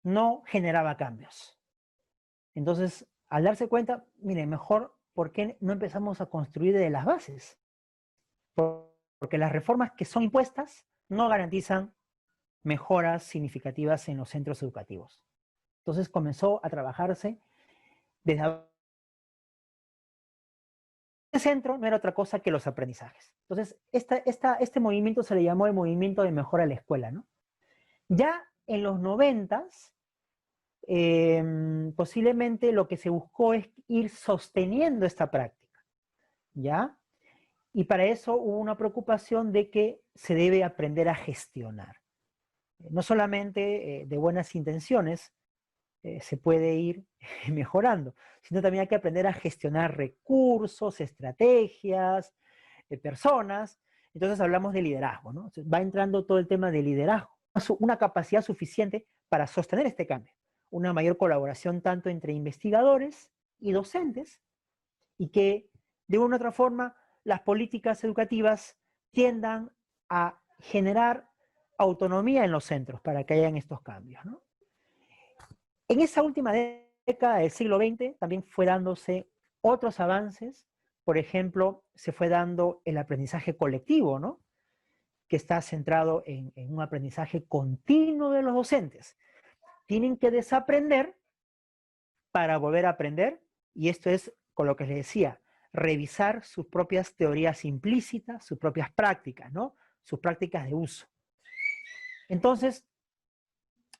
no generaba cambios. Entonces, al darse cuenta, miren, mejor, ¿por qué no empezamos a construir desde las bases? Porque las reformas que son impuestas no garantizan mejoras significativas en los centros educativos. Entonces comenzó a trabajarse desde el centro, no era otra cosa que los aprendizajes. Entonces, este movimiento se le llamó el movimiento de mejora de la escuela, ¿no? Ya en los 90s, posiblemente lo que se buscó es ir sosteniendo esta práctica, ¿ya? Y para eso hubo una preocupación de que se debe aprender a gestionar. No solamente de buenas intenciones se puede ir mejorando, sino también hay que aprender a gestionar recursos, estrategias, personas. Entonces hablamos de liderazgo, ¿no? Entonces, va entrando todo el tema de liderazgo, una capacidad suficiente para sostener este cambio, una mayor colaboración tanto entre investigadores y docentes, y que de una u otra forma las políticas educativas tiendan a generar autonomía en los centros para que hayan estos cambios, ¿no? En esa última década del siglo XX también fue dándose otros avances. Por ejemplo, se fue dando el aprendizaje colectivo, ¿no? Que está centrado en un aprendizaje continuo de los docentes, tienen que desaprender para volver a aprender, y esto es con lo que les decía, revisar sus propias teorías implícitas, sus propias prácticas, ¿no? Sus prácticas de uso. Entonces,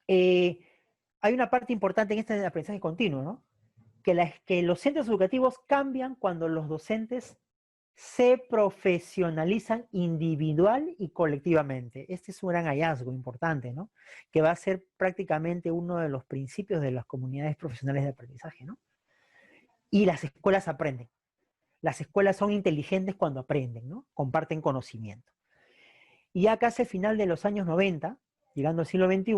hay una parte importante en este aprendizaje continuo, ¿no? Que los centros educativos cambian cuando los docentes se profesionalizan individual y colectivamente. Este es un gran hallazgo importante, ¿no? Que va a ser prácticamente uno de los principios de las comunidades profesionales de aprendizaje, ¿no? Y las escuelas aprenden. Las escuelas son inteligentes cuando aprenden, ¿no? Comparten conocimiento. Y ya casi al final de los años 90, llegando al siglo XXI,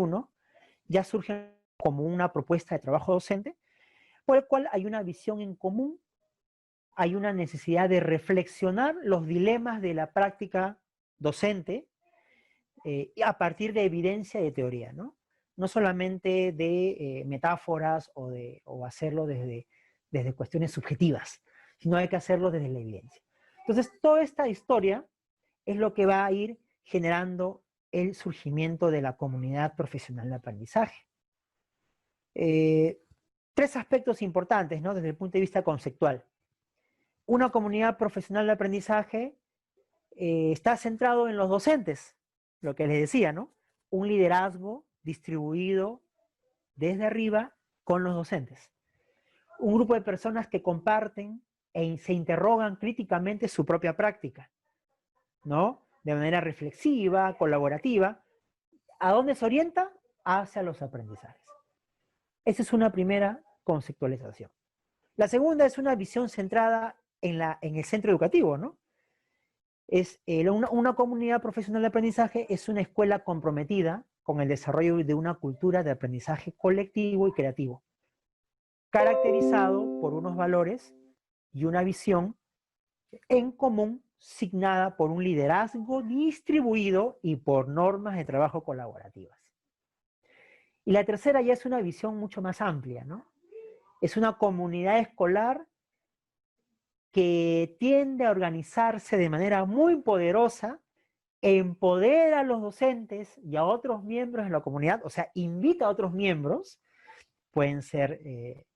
ya surge como una propuesta de trabajo docente, por el cual hay una visión en común, hay una necesidad de reflexionar los dilemas de la práctica docente a partir de evidencia y de teoría, ¿no? No solamente de metáforas o hacerlo desde cuestiones subjetivas, sino hay que hacerlo desde la evidencia. Entonces, toda esta historia es lo que va a ir generando el surgimiento de la comunidad profesional de aprendizaje. Tres aspectos importantes, ¿no? Desde el punto de vista conceptual. Una comunidad profesional de aprendizaje está centrado en los docentes, lo que les decía, ¿no? Un liderazgo distribuido desde arriba con los docentes. Un grupo de personas que comparten se interrogan críticamente su propia práctica, ¿no? De manera reflexiva, colaborativa. ¿A dónde se orienta? Hacia los aprendizajes. Esa es una primera conceptualización. La segunda es una visión centrada en el centro educativo, ¿no? Una comunidad profesional de aprendizaje es una escuela comprometida con el desarrollo de una cultura de aprendizaje colectivo y creativo, caracterizado por unos valores y una visión en común, signada por un liderazgo distribuido y por normas de trabajo colaborativas. Y la tercera ya es una visión mucho más amplia, ¿no? Es una comunidad escolar que tiende a organizarse de manera muy poderosa, empodera a los docentes y a otros miembros de la comunidad, o sea, invita a otros miembros, pueden ser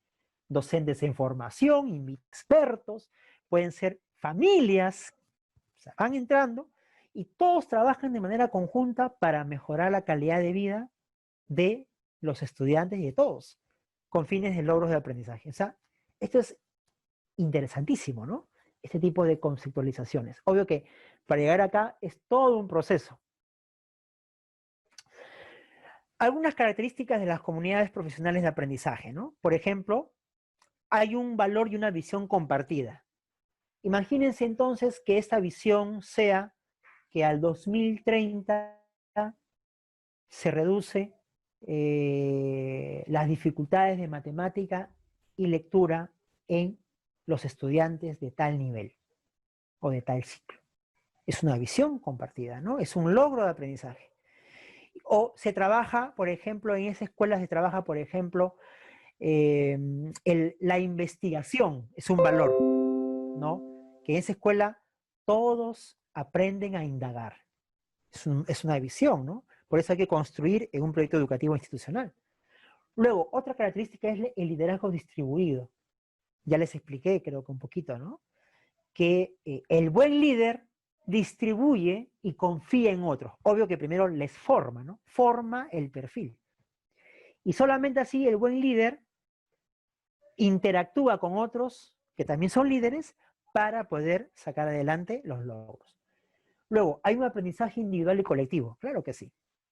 docentes en formación, invita expertos, pueden ser familias, o sea, van entrando y todos trabajan de manera conjunta para mejorar la calidad de vida de los estudiantes y de todos, con fines de logros de aprendizaje. O sea, esto es interesantísimo, ¿no? Este tipo de conceptualizaciones. Obvio que para llegar acá es todo un proceso. Algunas características de las comunidades profesionales de aprendizaje, ¿no? Por ejemplo, hay un valor y una visión compartida. Imagínense entonces que esta visión sea que al 2030 se reduce las dificultades de matemática y lectura en los estudiantes de tal nivel o de tal ciclo. Es una visión compartida, ¿no? Es un logro de aprendizaje. O se trabaja, por ejemplo, en esa escuela se trabaja, por ejemplo, la investigación es un valor, ¿no? Que en esa escuela todos aprenden a indagar. Es una visión, ¿no? Por eso hay que construir en un proyecto educativo institucional. Luego, otra característica es el liderazgo distribuido. Ya les expliqué, creo que un poquito, ¿no? Que el buen líder distribuye y confía en otros. Obvio que primero les forma, ¿no? Forma el perfil. Y solamente así el buen líder interactúa con otros que también son líderes para poder sacar adelante los logros. Luego, hay un aprendizaje individual y colectivo. Claro que sí.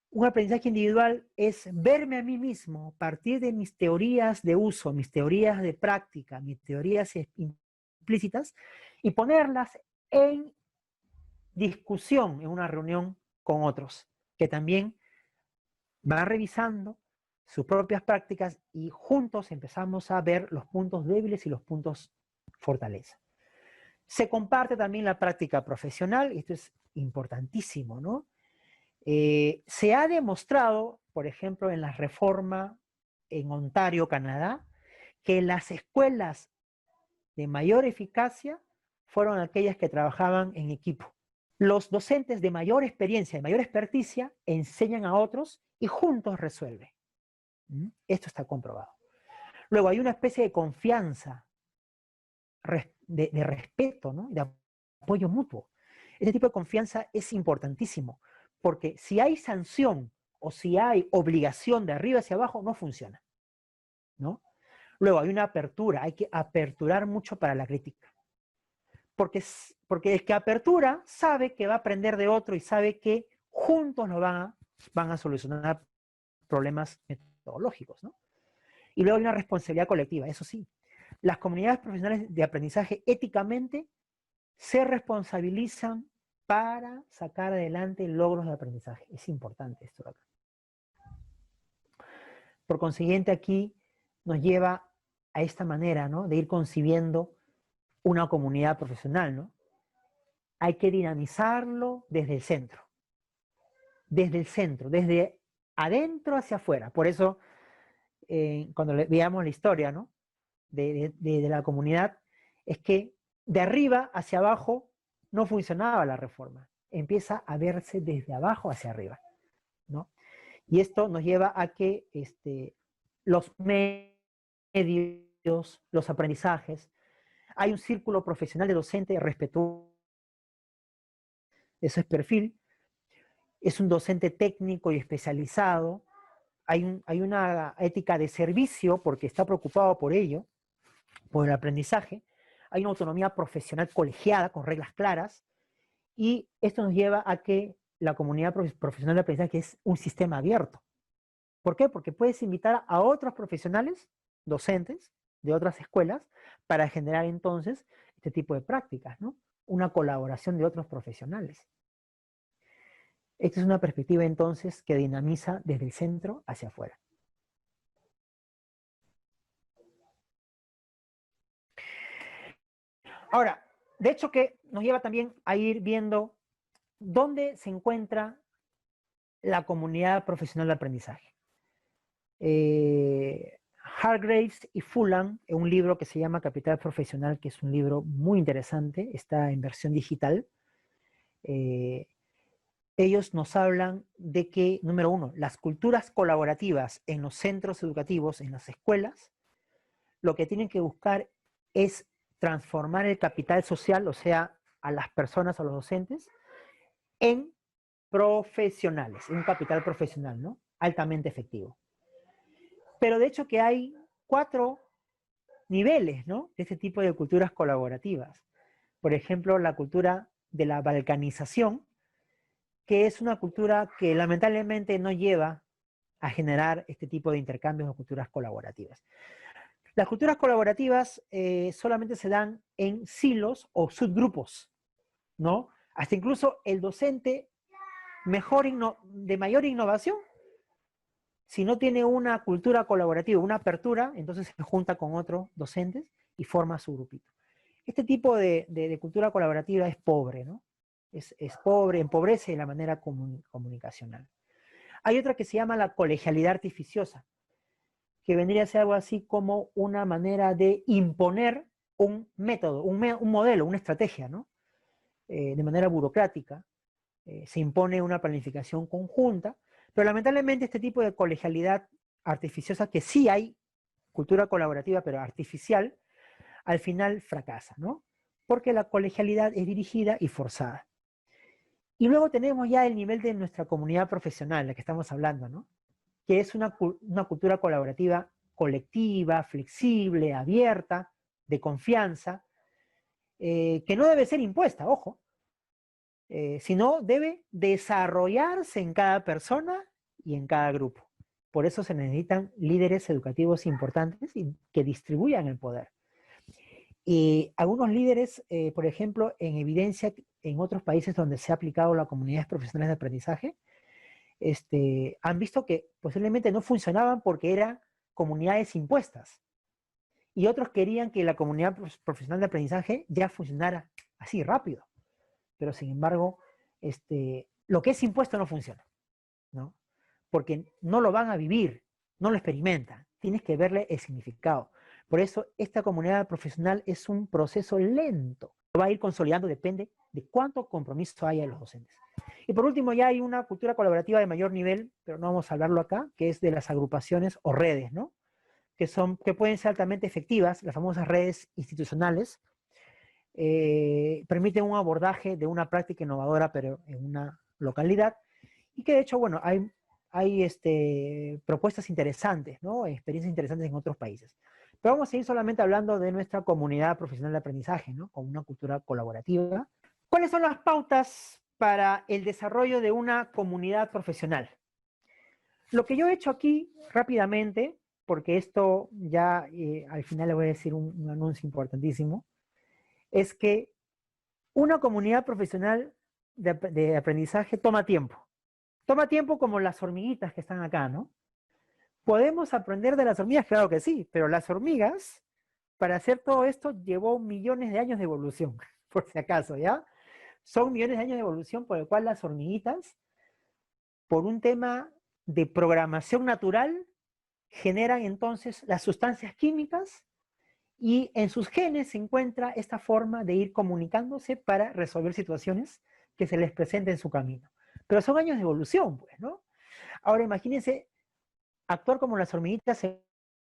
Un aprendizaje individual es verme a mí mismo, partir de mis teorías de uso, mis teorías de práctica, mis teorías implícitas, y ponerlas en discusión en una reunión con otros, que también van revisando sus propias prácticas y juntos empezamos a ver los puntos débiles y los puntos fortaleza. Se comparte también la práctica profesional, y esto es importantísimo, ¿no? Se ha demostrado, por ejemplo, en la reforma en Ontario, Canadá, que las escuelas de mayor eficacia fueron aquellas que trabajaban en equipo. Los docentes de mayor experiencia, de mayor experticia, enseñan a otros y juntos resuelven. Esto está comprobado. Luego hay una especie de confianza, de respeto, ¿no? De apoyo mutuo. Este tipo de confianza es importantísimo, porque si hay sanción o si hay obligación de arriba hacia abajo, no funciona, ¿no? Luego hay una apertura, hay que aperturar mucho para la crítica. Porque el que apertura sabe que va a aprender de otro y sabe que juntos van a solucionar problemas metodológicos, ¿no? Y luego hay una responsabilidad colectiva, eso sí. Las comunidades profesionales de aprendizaje éticamente se responsabilizan para sacar adelante logros de aprendizaje. Es importante esto de acá. Por consiguiente, aquí nos lleva a esta manera, ¿no?, de ir concibiendo una comunidad profesional, ¿no? Hay que dinamizarlo desde el centro. Desde el centro, desde adentro hacia afuera. Por eso, cuando veamos la historia, ¿no?, de la comunidad, es que de arriba hacia abajo no funcionaba la reforma. Empieza a verse desde abajo hacia arriba, ¿no? Y esto nos lleva a que los medios, los aprendizajes, hay un círculo profesional de docente respetuoso. Eso es perfil. Es un docente técnico y especializado. Hay una ética de servicio porque está preocupado por ello, por el aprendizaje. Hay una autonomía profesional colegiada con reglas claras. Y esto nos lleva a que la comunidad profesional de aprendizaje es un sistema abierto. ¿Por qué? Porque puedes invitar a otros profesionales, docentes de otras escuelas, para generar entonces este tipo de prácticas, ¿no? Una colaboración de otros profesionales. Esta es una perspectiva entonces que dinamiza desde el centro hacia afuera. Ahora, de hecho que nos lleva también a ir viendo dónde se encuentra la comunidad profesional de aprendizaje. Hargraves y Fulham, en un libro que se llama Capital Profesional, que es un libro muy interesante, está en versión digital. Ellos nos hablan de que, número uno, las culturas colaborativas en los centros educativos, en las escuelas, lo que tienen que buscar es transformar el capital social, o sea, a las personas, a los docentes, en profesionales, en un capital profesional, ¿no? Altamente efectivo. Pero de hecho que hay 4 niveles, ¿no?, de este tipo de culturas colaborativas. Por ejemplo, la cultura de la balcanización, que es una cultura que lamentablemente no lleva a generar este tipo de intercambios de culturas colaborativas. Las culturas colaborativas solamente se dan en silos o subgrupos, ¿no? Hasta incluso el docente de mayor innovación, si no tiene una cultura colaborativa, una apertura, entonces se junta con otros docentes y forma su grupito. Este tipo de cultura colaborativa es pobre, ¿no? Es pobre, empobrece de la manera comunicacional. Hay otra que se llama la colegialidad artificiosa, que vendría a ser algo así como una manera de imponer un método, un modelo, una estrategia, ¿no? De manera burocrática. Se impone una planificación conjunta, pero lamentablemente este tipo de colegialidad artificiosa, que sí hay cultura colaborativa, pero artificial, al final fracasa, ¿no? Porque la colegialidad es dirigida y forzada. Y luego tenemos ya el nivel de nuestra comunidad profesional, la que estamos hablando, ¿no?, que es una cultura colaborativa colectiva, flexible, abierta, de confianza, que no debe ser impuesta, ojo, sino debe desarrollarse en cada persona y en cada grupo. Por eso se necesitan líderes educativos importantes y que distribuyan el poder. Algunos líderes, por ejemplo, en evidencia en otros países donde se ha aplicado las comunidades profesionales de aprendizaje, han visto que posiblemente no funcionaban porque eran comunidades impuestas. Y otros querían que la comunidad profesional de aprendizaje ya funcionara así rápido. Pero sin embargo, lo que es impuesto no funciona, ¿no? Porque no lo van a vivir, no lo experimentan. Tienes que verle el significado. Por eso esta comunidad profesional es un proceso lento. Va a ir consolidando, depende de cuánto compromiso hay a los docentes. Y por último, ya hay una cultura colaborativa de mayor nivel, pero no vamos a hablarlo acá, que es de las agrupaciones o redes, ¿no? Que pueden ser altamente efectivas, las famosas redes institucionales, permiten un abordaje de una práctica innovadora, pero en una localidad, y que de hecho, bueno, hay propuestas interesantes, ¿no? Experiencias interesantes en otros países. Pero vamos a ir solamente hablando de nuestra comunidad profesional de aprendizaje, ¿no? Con una cultura colaborativa. ¿Cuáles son las pautas para el desarrollo de una comunidad profesional? Lo que yo he hecho aquí rápidamente, porque esto ya al final le voy a decir un anuncio importantísimo, es que una comunidad profesional de aprendizaje toma tiempo. Toma tiempo como las hormiguitas que están acá, ¿no? ¿Podemos aprender de las hormigas? Claro que sí, pero las hormigas, para hacer todo esto, llevó millones de años de evolución, por si acaso, ¿ya? Son millones de años de evolución por el cual las hormiguitas, por un tema de programación natural, generan entonces las sustancias químicas y en sus genes se encuentra esta forma de ir comunicándose para resolver situaciones que se les presenten en su camino. Pero son años de evolución, pues, ¿no? Ahora imagínense actuar como las hormiguitas en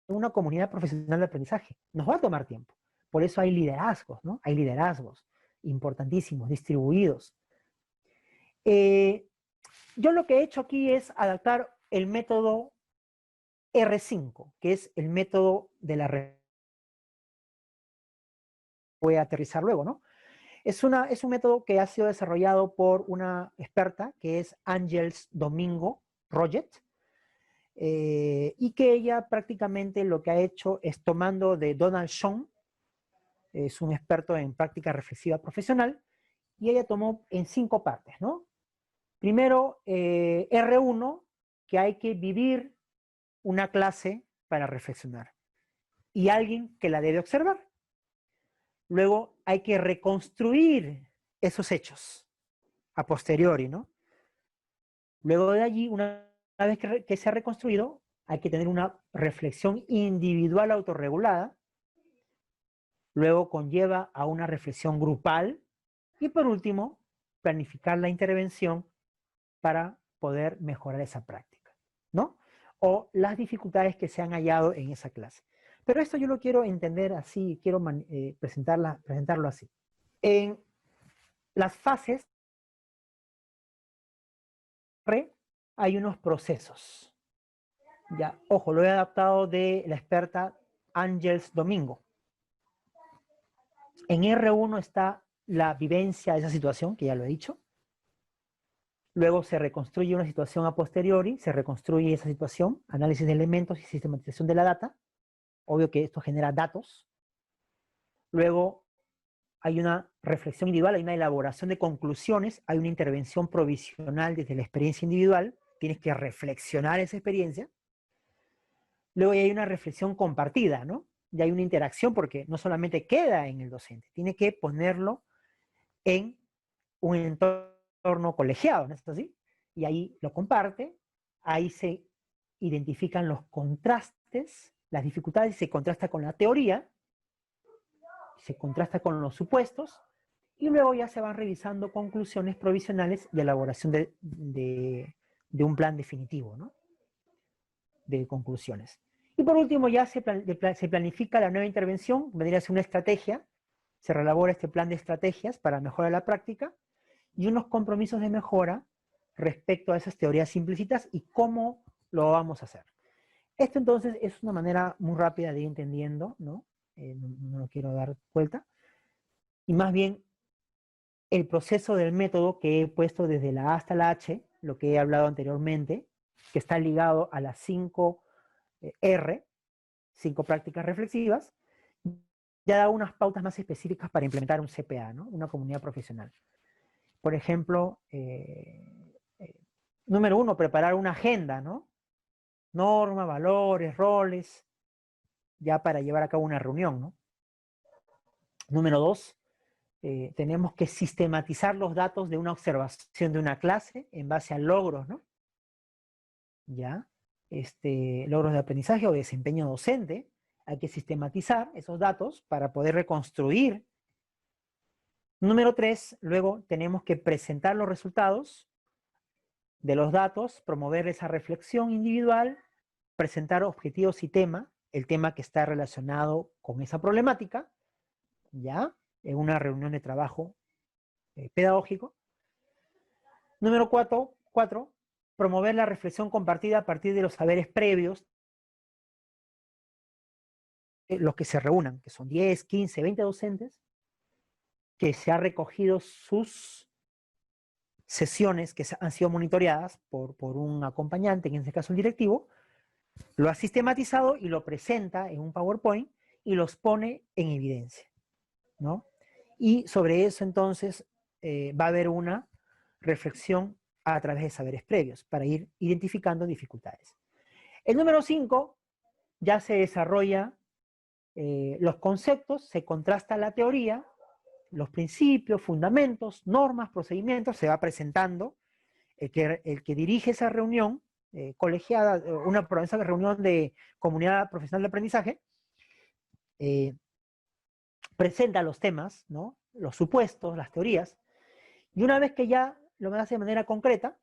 una comunidad profesional de aprendizaje. Nos va a tomar tiempo. Por eso hay liderazgos, ¿no? Hay liderazgos importantísimos, distribuidos. Yo lo que he hecho aquí es adaptar el método R5, que es el método de la... Voy a aterrizar luego, ¿no? Es un método que ha sido desarrollado por una experta que es Ángels Domingo Roget, y que ella prácticamente lo que ha hecho es tomando de Donald Schoen, es un experto en práctica reflexiva profesional, y ella tomó en 5 partes, ¿no? Primero, R1, que hay que vivir una clase para reflexionar, y alguien que la debe observar. Luego hay que reconstruir esos hechos a posteriori, ¿no? Luego de allí, una vez que se ha reconstruido, hay que tener una reflexión individual autorregulada. Luego conlleva a una reflexión grupal. Y por último, planificar la intervención para poder mejorar esa práctica, ¿no? O las dificultades que se han hallado en esa clase. Pero esto yo lo quiero entender así, quiero presentarlo así. En las fases hay unos procesos. Ya, ojo, lo he adaptado de la experta Ángels Domingo. En R1 está la vivencia de esa situación, que ya lo he dicho. Luego se reconstruye una situación a posteriori, se reconstruye esa situación, análisis de elementos y sistematización de la data. Obvio que esto genera datos. Luego hay una reflexión individual, hay una elaboración de conclusiones, hay una intervención provisional desde la experiencia individual. Tienes que reflexionar esa experiencia. Luego hay una reflexión compartida, ¿no? Y hay una interacción porque no solamente queda en el docente, tiene que ponerlo en un entorno colegiado, ¿no es así? Y ahí lo comparte, ahí se identifican los contrastes, las dificultades, se contrasta con la teoría, se contrasta con los supuestos, y luego ya se van revisando conclusiones provisionales de elaboración de un plan definitivo, ¿no? De conclusiones. Y por último ya se planifica la nueva intervención, vendría a ser una estrategia, se relabora este plan de estrategias para mejorar la práctica y unos compromisos de mejora respecto a esas teorías implícitas y cómo lo vamos a hacer. Esto entonces es una manera muy rápida de ir entendiendo, ¿no? No lo quiero dar vuelta. Y más bien el proceso del método que he puesto desde la A hasta la H, lo que he hablado anteriormente, que está ligado a las 5 R, 5 prácticas reflexivas, ya da unas pautas más específicas para implementar un CPA, ¿no? Una comunidad profesional. Por ejemplo, número 1, preparar una agenda, ¿no? Normas, valores, roles, ya para llevar a cabo una reunión, ¿no? Número 2, tenemos que sistematizar los datos de una observación de una clase en base a logros, ¿no? ¿Ya? Logros de aprendizaje o desempeño docente. Hay que sistematizar esos datos para poder reconstruir Número 3, luego tenemos que presentar los resultados de los datos, promover esa reflexión individual, presentar objetivos y tema, el tema que está relacionado con esa problemática, ¿ya? En una reunión de trabajo pedagógico. Número 4, promover la reflexión compartida a partir de los saberes previos, los que se reúnan, que son 10, 15, 20 docentes, que se ha recogido sus sesiones que han sido monitoreadas por un acompañante, en este caso el directivo, lo ha sistematizado y lo presenta en un PowerPoint y los pone en evidencia, ¿no? Y sobre eso entonces va a haber una reflexión a través de saberes previos para ir identificando dificultades. El número 5 ya se desarrolla los conceptos, se contrasta la teoría, los principios, fundamentos, normas, procedimientos, se va presentando el que dirige esa reunión colegiada, esa reunión de comunidad profesional de aprendizaje, presenta los temas, ¿no? Los supuestos, las teorías, y una vez que ya lo hace de manera concreta,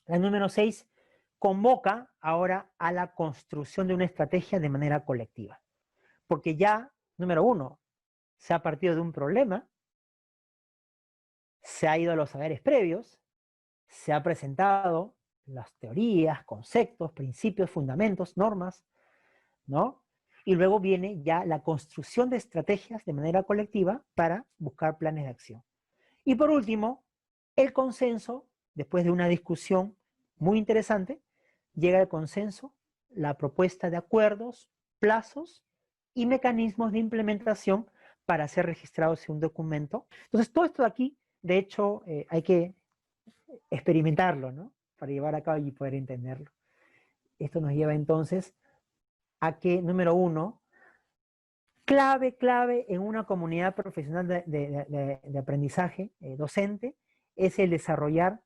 la número 6 convoca ahora a la construcción de una estrategia de manera colectiva. Porque ya, número 1, se ha partido de un problema, se ha ido a los saberes previos, se ha presentado las teorías, conceptos, principios, fundamentos, normas, ¿no? Y luego viene ya la construcción de estrategias de manera colectiva para buscar planes de acción. Y por último, el consenso, después de una discusión muy interesante, llega el consenso, la propuesta de acuerdos, plazos y mecanismos de implementación para ser registrados en un documento. Entonces, todo esto de aquí, de hecho, hay que experimentarlo, ¿no? Para llevar a cabo y poder entenderlo. Esto nos lleva entonces a que, número 1, clave en una comunidad profesional de aprendizaje docente es el desarrollar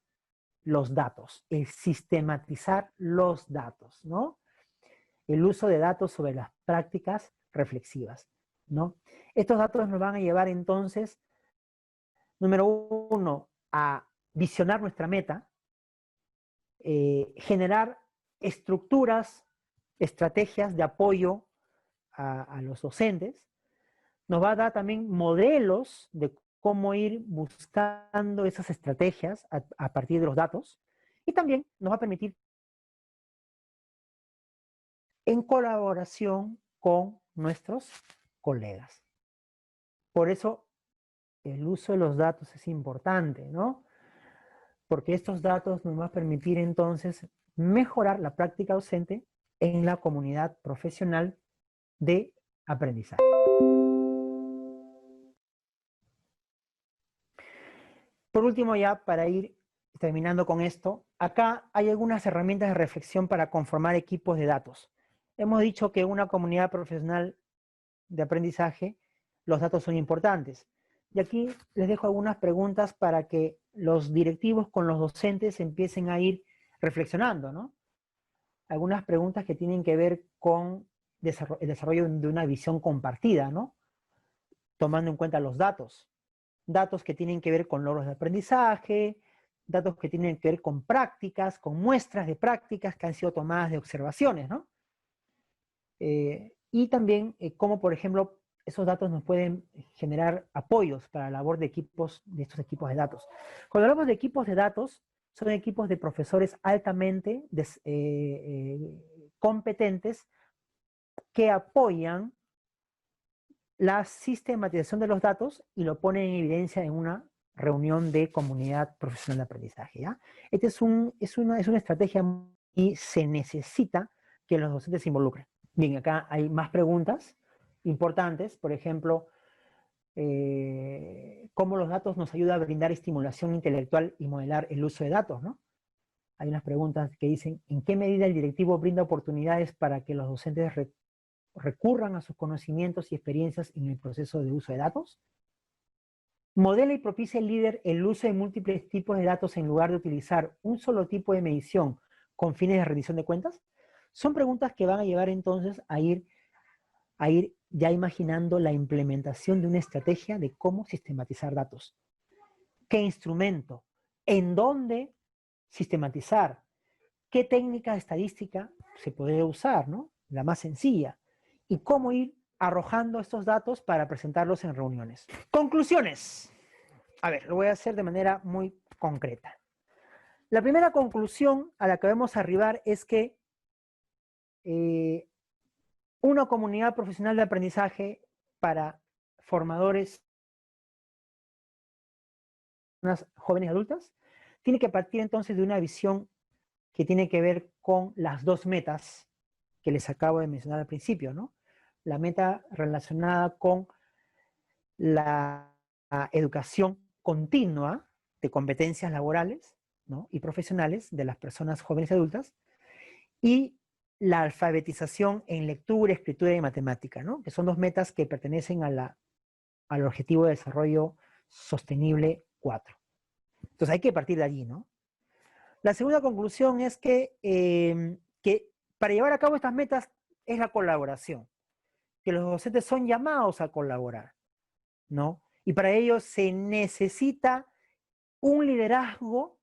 los datos, el sistematizar los datos, ¿no? El uso de datos sobre las prácticas reflexivas, ¿no? Estos datos nos van a llevar entonces, número 1, a visionar nuestra meta, generar estructuras, estrategias de apoyo a los docentes, nos va a dar también modelos de cómo ir buscando esas estrategias a partir de los datos, y también nos va a permitir en colaboración con nuestros colegas. Por eso el uso de los datos es importante, ¿no? Porque estos datos nos van a permitir entonces mejorar la práctica docente en la comunidad profesional de aprendizaje. Por último, ya para ir terminando con esto, acá hay algunas herramientas de reflexión para conformar equipos de datos. Hemos dicho que en una comunidad profesional de aprendizaje los datos son importantes. Y aquí les dejo algunas preguntas para que los directivos con los docentes empiecen a ir reflexionando, ¿no? Algunas preguntas que tienen que ver con el desarrollo de una visión compartida, ¿no? Tomando en cuenta los datos. Datos que tienen que ver con logros de aprendizaje, datos que tienen que ver con prácticas, con muestras de prácticas que han sido tomadas de observaciones, ¿no? Y también cómo, por ejemplo, esos datos nos pueden generar apoyos para la labor de estos equipos de datos. Cuando hablamos de equipos de datos, son equipos de profesores altamente competentes que apoyan la sistematización de los datos y lo ponen en evidencia en una reunión de comunidad profesional de aprendizaje, ¿ya? Esta es una estrategia y se necesita que los docentes se involucren. Bien, acá hay más preguntas importantes, por ejemplo, cómo los datos nos ayudan a brindar estimulación intelectual y modelar el uso de datos, ¿no? Hay unas preguntas que dicen, ¿en qué medida el directivo brinda oportunidades para que los docentes recurran a sus conocimientos y experiencias en el proceso de uso de datos? ¿Modela y propicia el líder el uso de múltiples tipos de datos en lugar de utilizar un solo tipo de medición con fines de rendición de cuentas? Son preguntas que van a llevar entonces a ir ya imaginando la implementación de una estrategia de cómo sistematizar datos. ¿Qué instrumento? ¿En dónde sistematizar? ¿Qué técnica estadística se puede usar, ¿no? La más sencilla. Y cómo ir arrojando estos datos para presentarlos en reuniones. Conclusiones. A ver, lo voy a hacer de manera muy concreta. La primera conclusión a la que debemos arribar es que una comunidad profesional de aprendizaje para formadores jóvenes y adultas tiene que partir entonces de una visión que tiene que ver con las dos metas que les acabo de mencionar al principio, ¿no? La meta relacionada con la educación continua de competencias laborales, ¿no?, y profesionales de las personas jóvenes y adultas, y la alfabetización en lectura, escritura y matemática, ¿no?, que son dos metas que pertenecen al Objetivo de Desarrollo Sostenible 4. Entonces hay que partir de allí, ¿no? La segunda conclusión es que para llevar a cabo estas metas es la colaboración, que los docentes son llamados a colaborar, ¿no? Y para ello se necesita un liderazgo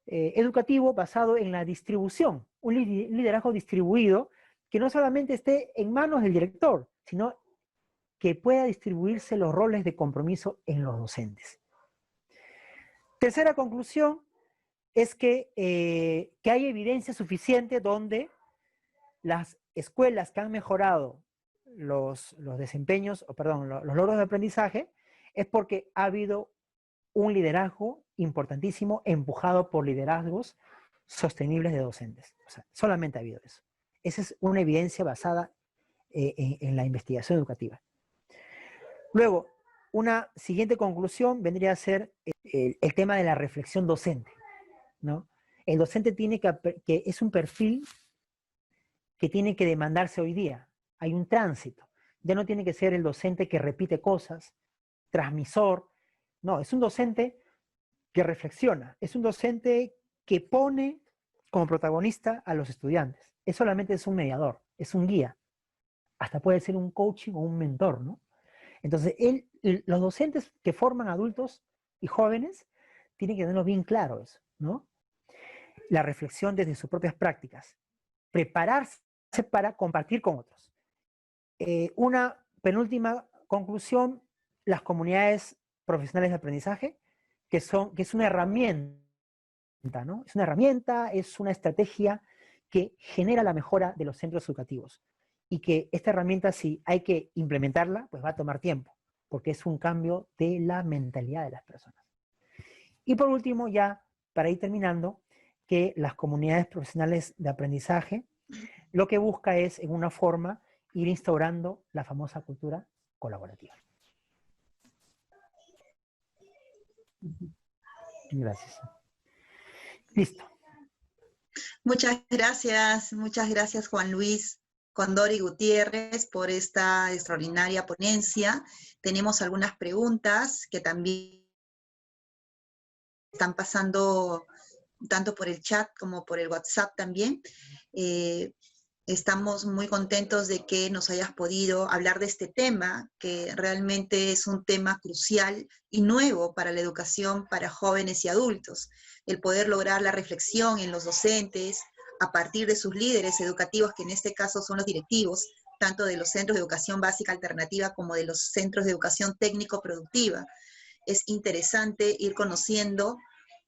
educativo basado en la distribución, un liderazgo distribuido que no solamente esté en manos del director, sino que pueda distribuirse los roles de compromiso en los docentes. Tercera conclusión es que hay evidencia suficiente donde las escuelas que han mejorado los desempeños, los logros de aprendizaje, es porque ha habido un liderazgo importantísimo empujado por liderazgos sostenibles de docentes. O sea, solamente ha habido eso. Esa es una evidencia basada en la investigación educativa. Luego, una siguiente conclusión vendría a ser el tema de la reflexión docente, ¿no? El docente tiene que es un perfil que tiene que demandarse hoy día. Hay un tránsito. Ya no tiene que ser el docente que repite cosas, transmisor. No, es un docente que reflexiona. Es un docente que pone como protagonista a los estudiantes. Solamente es un mediador, es un guía. Hasta puede ser un coaching o un mentor, ¿no? Entonces, los docentes que forman adultos y jóvenes tienen que tenerlo bien claro eso, ¿no? La reflexión desde sus propias prácticas. Prepararse para compartir con otros. Una penúltima conclusión, las comunidades profesionales de aprendizaje, que es una herramienta, ¿no? Es una herramienta, es una estrategia que genera la mejora de los centros educativos. Y que esta herramienta, si hay que implementarla, pues va a tomar tiempo, porque es un cambio de la mentalidad de las personas. Y por último, ya para ir terminando, que las comunidades profesionales de aprendizaje lo que busca es, en una forma, ir instaurando la famosa cultura colaborativa. Gracias. Listo. Muchas gracias Juan Luis Condori Gutiérrez por esta extraordinaria ponencia. Tenemos algunas preguntas que también están pasando tanto por el chat como por el WhatsApp también. Estamos muy contentos de que nos hayas podido hablar de este tema, que realmente es un tema crucial y nuevo para la educación para jóvenes y adultos. El poder lograr la reflexión en los docentes a partir de sus líderes educativos, que en este caso son los directivos, tanto de los centros de educación básica alternativa como de los centros de educación técnico-productiva. Es interesante ir conociendo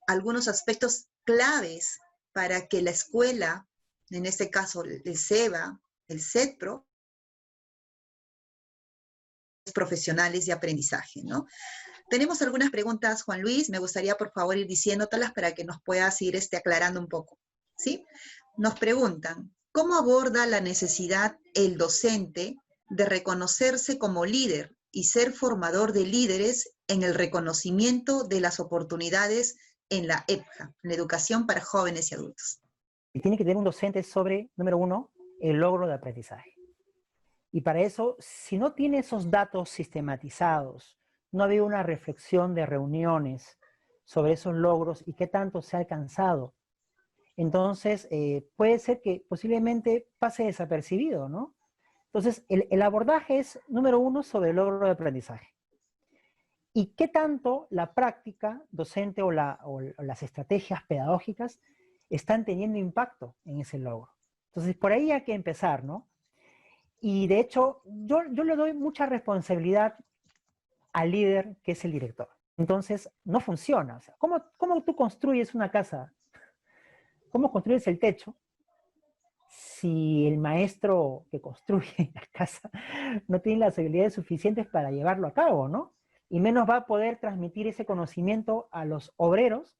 algunos aspectos claves para que la escuela, en este caso el SEBA, el CEDPRO, profesionales de aprendizaje, ¿no? Tenemos algunas preguntas, Juan Luis, me gustaría por favor ir diciéndotelas para que nos puedas ir aclarando un poco, ¿sí? Nos preguntan, ¿cómo aborda la necesidad el docente de reconocerse como líder y ser formador de líderes en el reconocimiento de las oportunidades en la EPJA, la educación para jóvenes y adultos? Y tiene que tener un docente sobre, número uno, el logro de aprendizaje. Y para eso, si no tiene esos datos sistematizados, no ha habido una reflexión de reuniones sobre esos logros y qué tanto se ha alcanzado, entonces puede ser que posiblemente pase desapercibido, ¿no? Entonces, el abordaje es, número uno, sobre el logro de aprendizaje. ¿Y qué tanto la práctica docente o las estrategias pedagógicas están teniendo impacto en ese logro? Entonces, por ahí hay que empezar, ¿no? Y de hecho, yo le doy mucha responsabilidad al líder, que es el director. Entonces, no funciona. O sea, ¿cómo tú construyes una casa? ¿Cómo construyes el techo si el maestro que construye la casa no tiene las habilidades suficientes para llevarlo a cabo, ¿no? Y menos va a poder transmitir ese conocimiento a los obreros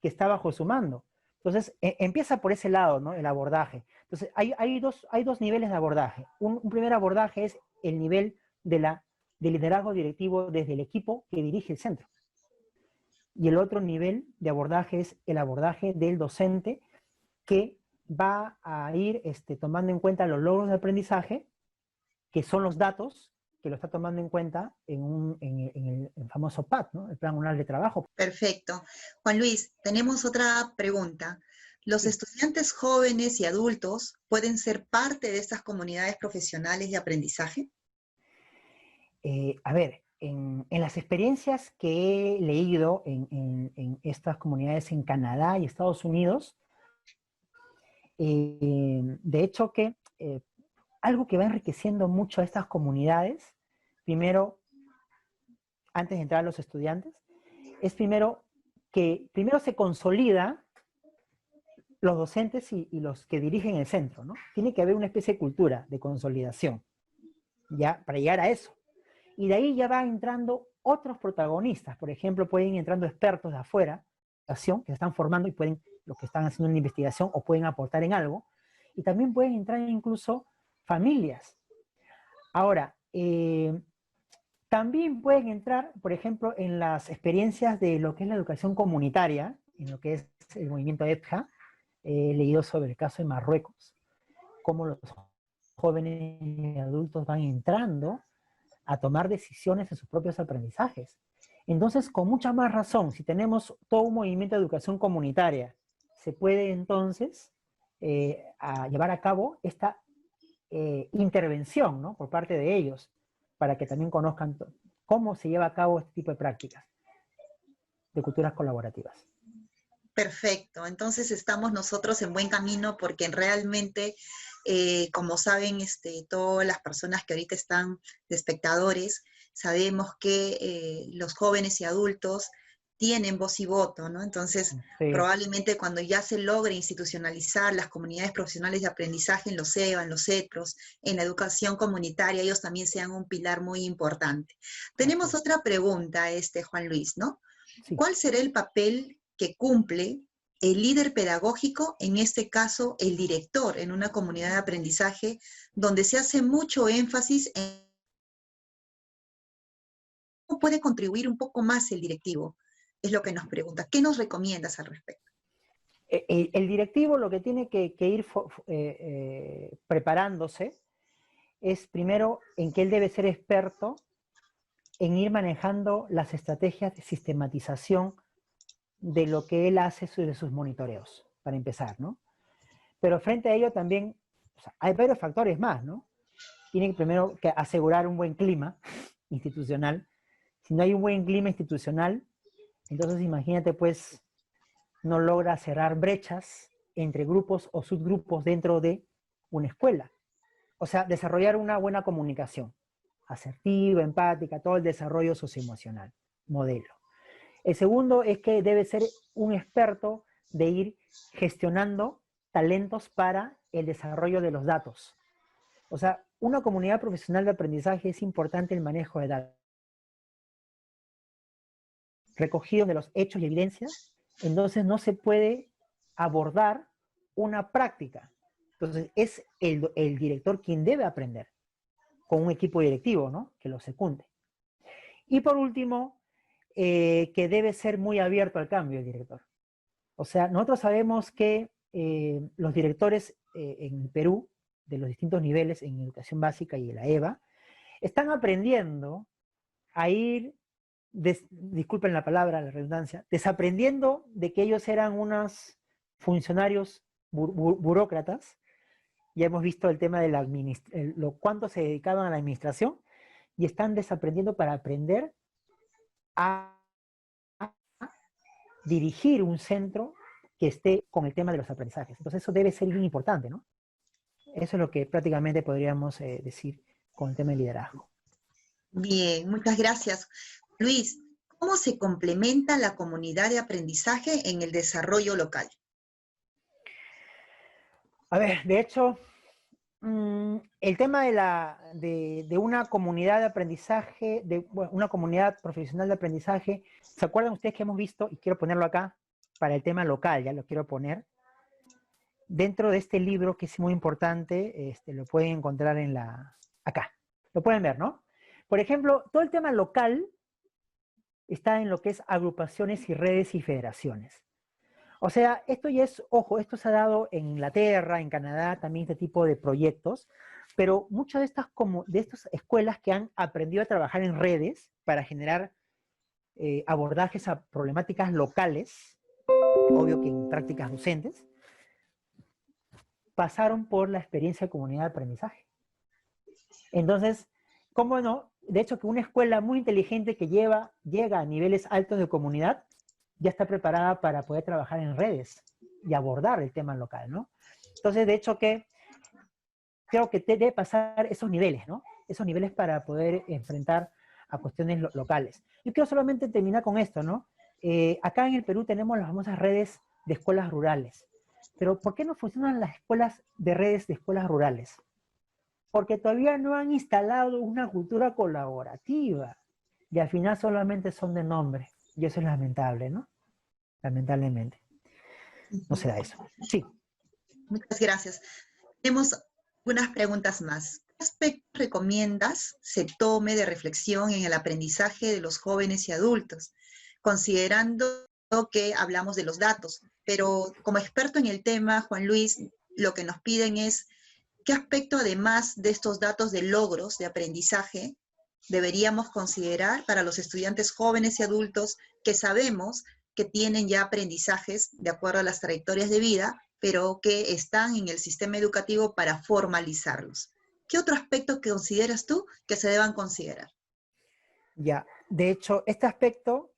que está bajo su mando. Entonces, empieza por ese lado, ¿no? El abordaje. Entonces, hay dos niveles de abordaje. Un primer abordaje es el nivel de liderazgo directivo desde el equipo que dirige el centro. Y el otro nivel de abordaje es el abordaje del docente que va a ir tomando en cuenta los logros de aprendizaje, que son los datos, que lo está tomando en cuenta en el famoso PAT, ¿no? El Plan Anual de Trabajo. Perfecto. Juan Luis, tenemos otra pregunta. ¿Los estudiantes jóvenes y adultos pueden ser parte de estas comunidades profesionales de aprendizaje? A ver, en las experiencias que he leído en estas comunidades en Canadá y Estados Unidos, de hecho que algo que va enriqueciendo mucho a estas comunidades, primero, antes de entrar a los estudiantes, es primero se consolida los docentes y los que dirigen el centro, ¿no? Tiene que haber una especie de cultura de consolidación, ya, para llegar a eso. Y de ahí ya van entrando otros protagonistas, por ejemplo, pueden ir entrando expertos de afuera, que se están formando y pueden, los que están haciendo una investigación o pueden aportar en algo, y también pueden entrar incluso familias. Ahora, también pueden entrar, por ejemplo, en las experiencias de lo que es la educación comunitaria, en lo que es el movimiento EPJA. He leído sobre el caso de Marruecos, cómo los jóvenes y adultos van entrando a tomar decisiones en sus propios aprendizajes. Entonces, con mucha más razón, si tenemos todo un movimiento de educación comunitaria, se puede entonces llevar a cabo esta intervención, ¿no? Por parte de ellos, para que también conozcan cómo se lleva a cabo este tipo de prácticas de culturas colaborativas. Perfecto, entonces estamos nosotros en buen camino porque realmente, como saben todas las personas que ahorita están de espectadores, sabemos que los jóvenes y adultos tienen voz y voto, ¿no? Entonces, sí, probablemente cuando ya se logre institucionalizar las comunidades profesionales de aprendizaje en los CEBA, en los CETROS, en la educación comunitaria, ellos también sean un pilar muy importante. Tenemos otra pregunta, Juan Luis, ¿no? Sí. ¿Cuál será el papel que cumple el líder pedagógico, en este caso el director, en una comunidad de aprendizaje donde se hace mucho énfasis en cómo puede contribuir un poco más el directivo? Es lo que nos pregunta. ¿Qué nos recomiendas al respecto? El directivo lo que tiene que ir preparándose es primero en que él debe ser experto en ir manejando las estrategias de sistematización de lo que él hace de sus monitoreos, para empezar, ¿no? Pero frente a ello también, o sea, hay varios factores más, ¿no? Tiene primero que asegurar un buen clima institucional. Si no hay un buen clima institucional, entonces imagínate, pues, no logra cerrar brechas entre grupos o subgrupos dentro de una escuela. O sea, desarrollar una buena comunicación, asertiva, empática, todo el desarrollo socioemocional, modelo. El segundo es que debe ser un experto de ir gestionando talentos para el desarrollo de los datos. O sea, una comunidad profesional de aprendizaje es importante el manejo de datos. Recogido de los hechos y evidencias, entonces no se puede abordar una práctica. Entonces es el director quien debe aprender, con un equipo directivo, ¿no? Que lo secunde. Y por último, que debe ser muy abierto al cambio el director. O sea, nosotros sabemos que los directores en Perú, de los distintos niveles en educación básica y en la EVA, están aprendiendo a ir, disculpen la palabra, la redundancia, desaprendiendo de que ellos eran unos funcionarios burócratas ya hemos visto el tema de cuánto se dedicaban a la administración, y están desaprendiendo para aprender a dirigir un centro que esté con el tema de los aprendizajes. Entonces eso debe ser bien importante, ¿no? Eso es lo que prácticamente podríamos decir con el tema del liderazgo. Bien, muchas gracias. Luis, ¿cómo se complementa la comunidad de aprendizaje en el desarrollo local? A ver, de hecho, el tema de una comunidad de aprendizaje, una comunidad profesional de aprendizaje, ¿se acuerdan ustedes que hemos visto? Y quiero ponerlo acá, para el tema local, ya lo quiero poner. Dentro de este libro, que es muy importante, lo pueden encontrar acá. Lo pueden ver, ¿no? Por ejemplo, todo el tema local está en lo que es agrupaciones y redes y federaciones. O sea, esto ya es, ojo, esto se ha dado en Inglaterra, en Canadá, también este tipo de proyectos, pero muchas de estas escuelas que han aprendido a trabajar en redes para generar abordajes a problemáticas locales, obvio que en prácticas docentes, pasaron por la experiencia de comunidad de aprendizaje. Entonces, ¿cómo no? De hecho, que una escuela muy inteligente que llega a niveles altos de comunidad, ya está preparada para poder trabajar en redes y abordar el tema local, ¿no? Entonces, de hecho, creo que debe pasar esos niveles, ¿no? Esos niveles para poder enfrentar a cuestiones locales. Yo quiero solamente terminar con esto, ¿no? Acá en el Perú tenemos las famosas redes de escuelas rurales. Pero ¿por qué no funcionan las escuelas de redes de escuelas rurales? Porque todavía no han instalado una cultura colaborativa. Y al final solamente son de nombre. Y eso es lamentable, ¿no? Lamentablemente. No se da eso. Sí. Muchas gracias. Tenemos unas preguntas más. ¿Qué aspectos recomiendas se tome de reflexión en el aprendizaje de los jóvenes y adultos? Considerando que hablamos de los datos, pero como experto en el tema, Juan Luis, lo que nos piden es qué aspecto, además de estos datos de logros de aprendizaje, deberíamos considerar para los estudiantes jóvenes y adultos que sabemos que tienen ya aprendizajes de acuerdo a las trayectorias de vida, pero que están en el sistema educativo para formalizarlos. ¿Qué otro aspecto que consideras tú que se deban considerar? Ya, de hecho, este aspecto,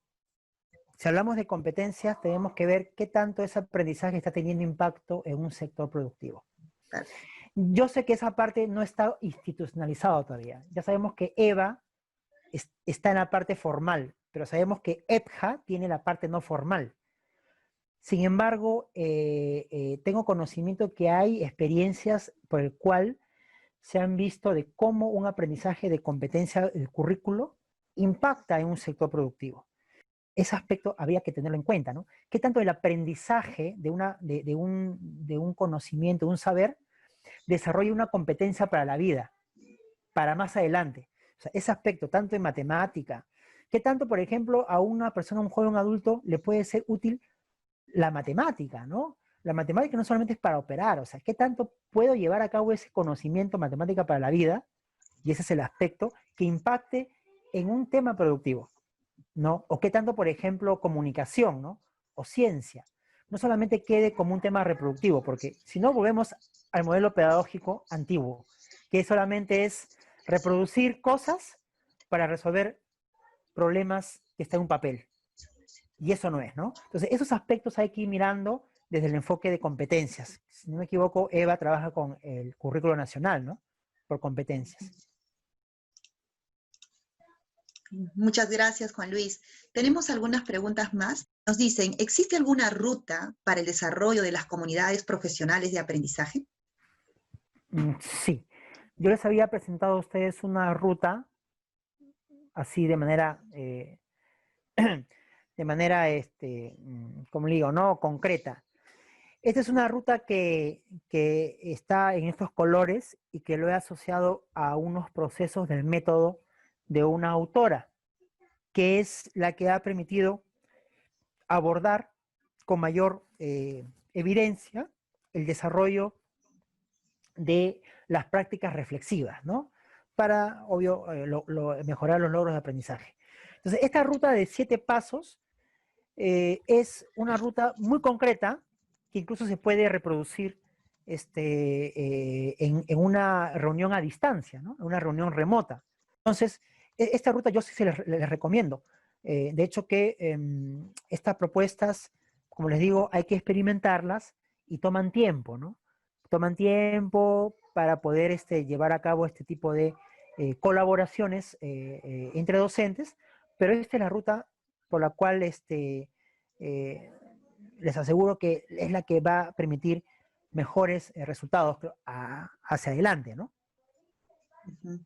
si hablamos de competencias, tenemos que ver qué tanto ese aprendizaje está teniendo impacto en un sector productivo. Claro. Yo sé que esa parte no está institucionalizada todavía. Ya sabemos que EVA está en la parte formal, pero sabemos que EPJA tiene la parte no formal. Sin embargo, tengo conocimiento que hay experiencias por el cual se han visto de cómo un aprendizaje de competencia del currículo impacta en un sector productivo. Ese aspecto había que tenerlo en cuenta, ¿no? ¿Qué tanto el aprendizaje de un conocimiento, de un saber, desarrolla una competencia para la vida, para más adelante? O sea, ese aspecto, tanto en matemática, ¿qué tanto, por ejemplo, a una persona, a un joven adulto, le puede ser útil la matemática, ¿no? La matemática no solamente es para operar, o sea, ¿qué tanto puedo llevar a cabo ese conocimiento matemática para la vida? Y ese es el aspecto que impacte en un tema productivo, ¿no? O qué tanto, por ejemplo, comunicación, ¿no? O ciencia. No solamente quede como un tema reproductivo, porque si no volvemos al modelo pedagógico antiguo, que solamente es reproducir cosas para resolver problemas que están en un papel. Y eso no es, ¿no? Entonces, esos aspectos hay que ir mirando desde el enfoque de competencias. Si no me equivoco, Eva trabaja con el currículo nacional, ¿no? Por competencias. Muchas gracias, Juan Luis. Tenemos algunas preguntas más. Nos dicen, ¿existe alguna ruta para el desarrollo de las comunidades profesionales de aprendizaje? Sí. Yo les había presentado a ustedes una ruta, así de manera, como le digo, ¿no? Concreta. Esta es una ruta que está en estos colores y que lo he asociado a unos procesos del método de una autora, que es la que ha permitido abordar con mayor evidencia el desarrollo de las prácticas reflexivas, ¿no? Para, obvio, mejorar los logros de aprendizaje. Entonces, esta ruta de 7 pasos es una ruta muy concreta que incluso se puede reproducir en una reunión a distancia, ¿no? En una reunión remota. Entonces, esta ruta yo sí se les recomiendo. De hecho que estas propuestas, como les digo, hay que experimentarlas y toman tiempo, ¿no? Toman tiempo para poder llevar a cabo este tipo de colaboraciones entre docentes, pero esta es la ruta por la cual les aseguro que es la que va a permitir mejores resultados hacia adelante, ¿no? Ujú.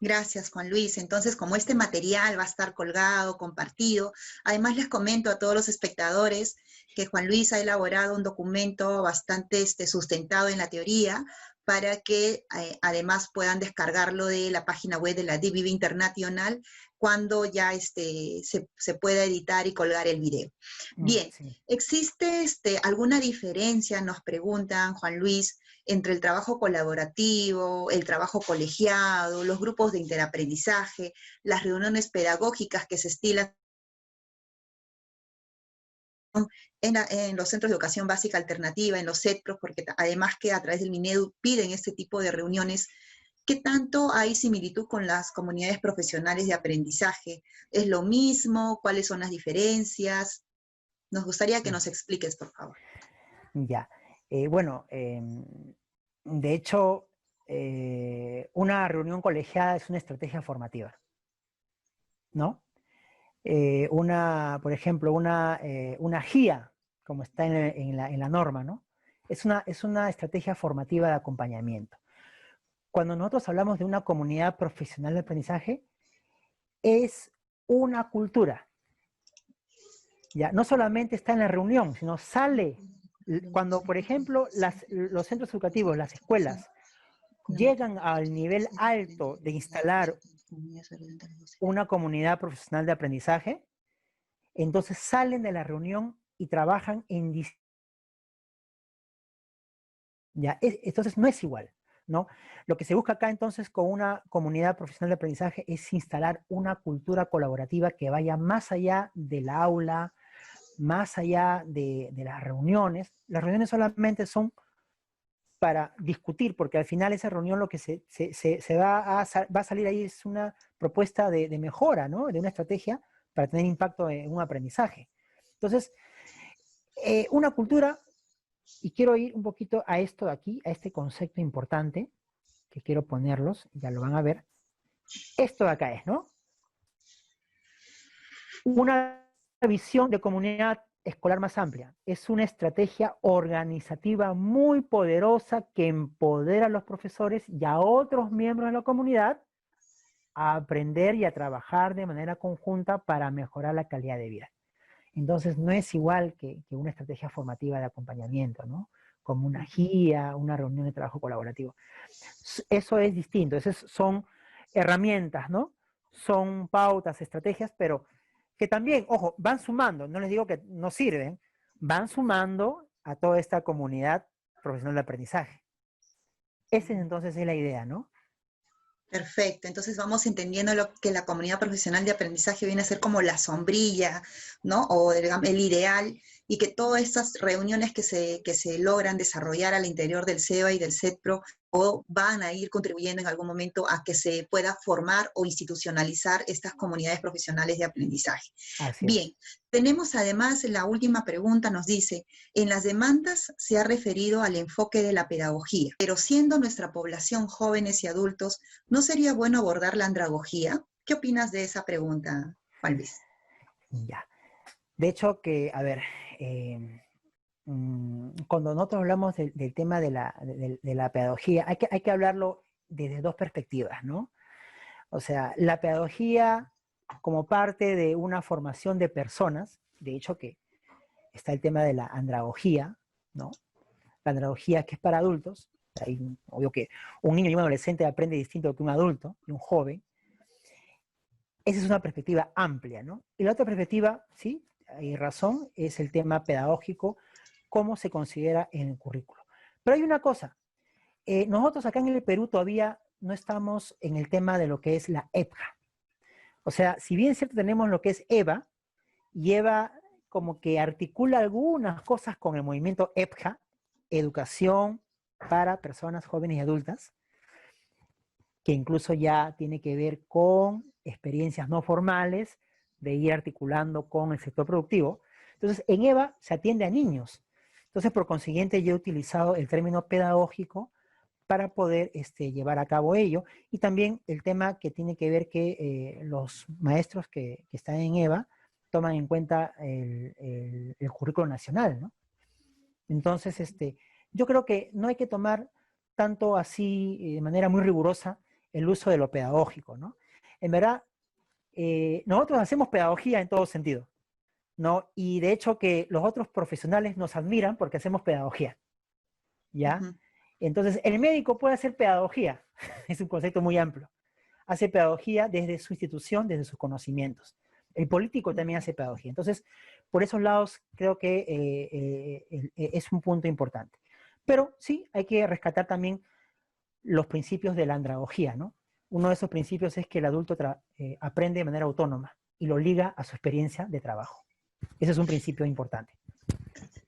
Gracias, Juan Luis. Entonces, como este material va a estar colgado, compartido, además les comento a todos los espectadores que Juan Luis ha elaborado un documento bastante sustentado en la teoría para que además puedan descargarlo de la página web de la DBV Internacional cuando ya se pueda editar y colgar el video. Bien, sí. ¿Existe alguna diferencia, nos preguntan, Juan Luis, entre el trabajo colaborativo, el trabajo colegiado, los grupos de interaprendizaje, las reuniones pedagógicas que se estilan en los centros de educación básica alternativa, en los CETPROS, porque además que a través del Minedu piden este tipo de reuniones? ¿Qué tanto hay similitud con las comunidades profesionales de aprendizaje? ¿Es lo mismo? ¿Cuáles son las diferencias? Nos gustaría que nos expliques, por favor. Ya. Bueno, de hecho, una reunión colegiada es una estrategia formativa, ¿no? Por ejemplo, una GIA, como está en la norma, ¿no? Es una estrategia formativa de acompañamiento. Cuando nosotros hablamos de una comunidad profesional de aprendizaje, es una cultura. Ya, no solamente está en la reunión, sino sale. Cuando, por ejemplo, los centros educativos, las escuelas, llegan al nivel alto de instalar una comunidad profesional de aprendizaje, entonces salen de la reunión y trabajan en... Ya, entonces no es igual, ¿no? Lo que se busca acá entonces con una comunidad profesional de aprendizaje es instalar una cultura colaborativa que vaya más allá del aula, más allá de las reuniones. Las reuniones solamente son para discutir, porque al final esa reunión lo que va a salir ahí es una propuesta de mejora, ¿no? De una estrategia para tener impacto en un aprendizaje. Entonces, una cultura, y quiero ir un poquito a esto de aquí, a este concepto importante, que quiero ponerlos, ya lo van a ver. Esto de acá es, ¿no? Una visión de comunidad escolar más amplia. Es una estrategia organizativa muy poderosa que empodera a los profesores y a otros miembros de la comunidad a aprender y a trabajar de manera conjunta para mejorar la calidad de vida. Entonces no es igual que una estrategia formativa de acompañamiento, ¿no? Como una guía, una reunión de trabajo colaborativo. Eso es distinto, esas son herramientas, ¿no? Son pautas, estrategias, pero que también, ojo, van sumando, no les digo que no sirven, van sumando a toda esta comunidad profesional de aprendizaje. Esa entonces es la idea, ¿no? Perfecto, entonces vamos entendiendo lo que la comunidad profesional de aprendizaje viene a ser como la sombrilla, ¿no? O el ideal, y que todas estas reuniones que se logran desarrollar al interior del CEBA y del CETPRO o van a ir contribuyendo en algún momento a que se pueda formar o institucionalizar estas comunidades profesionales de aprendizaje. Así Bien, es. tenemos además la última pregunta, nos dice, en las demandas se ha referido al enfoque de la pedagogía, pero siendo nuestra población jóvenes y adultos, ¿no sería bueno abordar la andragogía? ¿Qué opinas de esa pregunta, Juan Luis? Ya. De hecho que, a ver, cuando nosotros hablamos del tema de la pedagogía, hay que hablarlo desde dos perspectivas, ¿no? O sea, la pedagogía como parte de una formación de personas, de hecho que está el tema de la andragogía, ¿no? La andragogía que es para adultos, ahí, obvio que un niño y un adolescente aprende distinto que un adulto y un joven. Esa es una perspectiva amplia, ¿no? Y la otra perspectiva, sí, hay razón, es el tema pedagógico, cómo se considera en el currículo. Pero hay una cosa, nosotros acá en el Perú todavía no estamos en el tema de lo que es la EPJA. O sea, si bien es cierto tenemos lo que es EVA, y EVA como que articula algunas cosas con el movimiento EPJA, educación para personas jóvenes y adultas, que incluso ya tiene que ver con experiencias no formales, de ir articulando con el sector productivo. Entonces, en EVA se atiende a niños. Entonces, por consiguiente, yo he utilizado el término pedagógico para poder llevar a cabo ello. Y también el tema que tiene que ver que los maestros que están en EVA toman en cuenta el currículo nacional, ¿no? Entonces, yo creo que no hay que tomar tanto así, de manera muy rigurosa, el uso de lo pedagógico, ¿no? En verdad, nosotros hacemos pedagogía en todo sentido, ¿no? Y de hecho que los otros profesionales nos admiran porque hacemos pedagogía, ¿ya? Ujú. Entonces, el médico puede hacer pedagogía, es un concepto muy amplio. Hace pedagogía desde su institución, desde sus conocimientos. El político también hace pedagogía. Entonces, por esos lados creo que es un punto importante. Pero sí, hay que rescatar también los principios de la andragogía, ¿no? Uno de esos principios es que el adulto aprende de manera autónoma y lo liga a su experiencia de trabajo. Ese es un principio importante.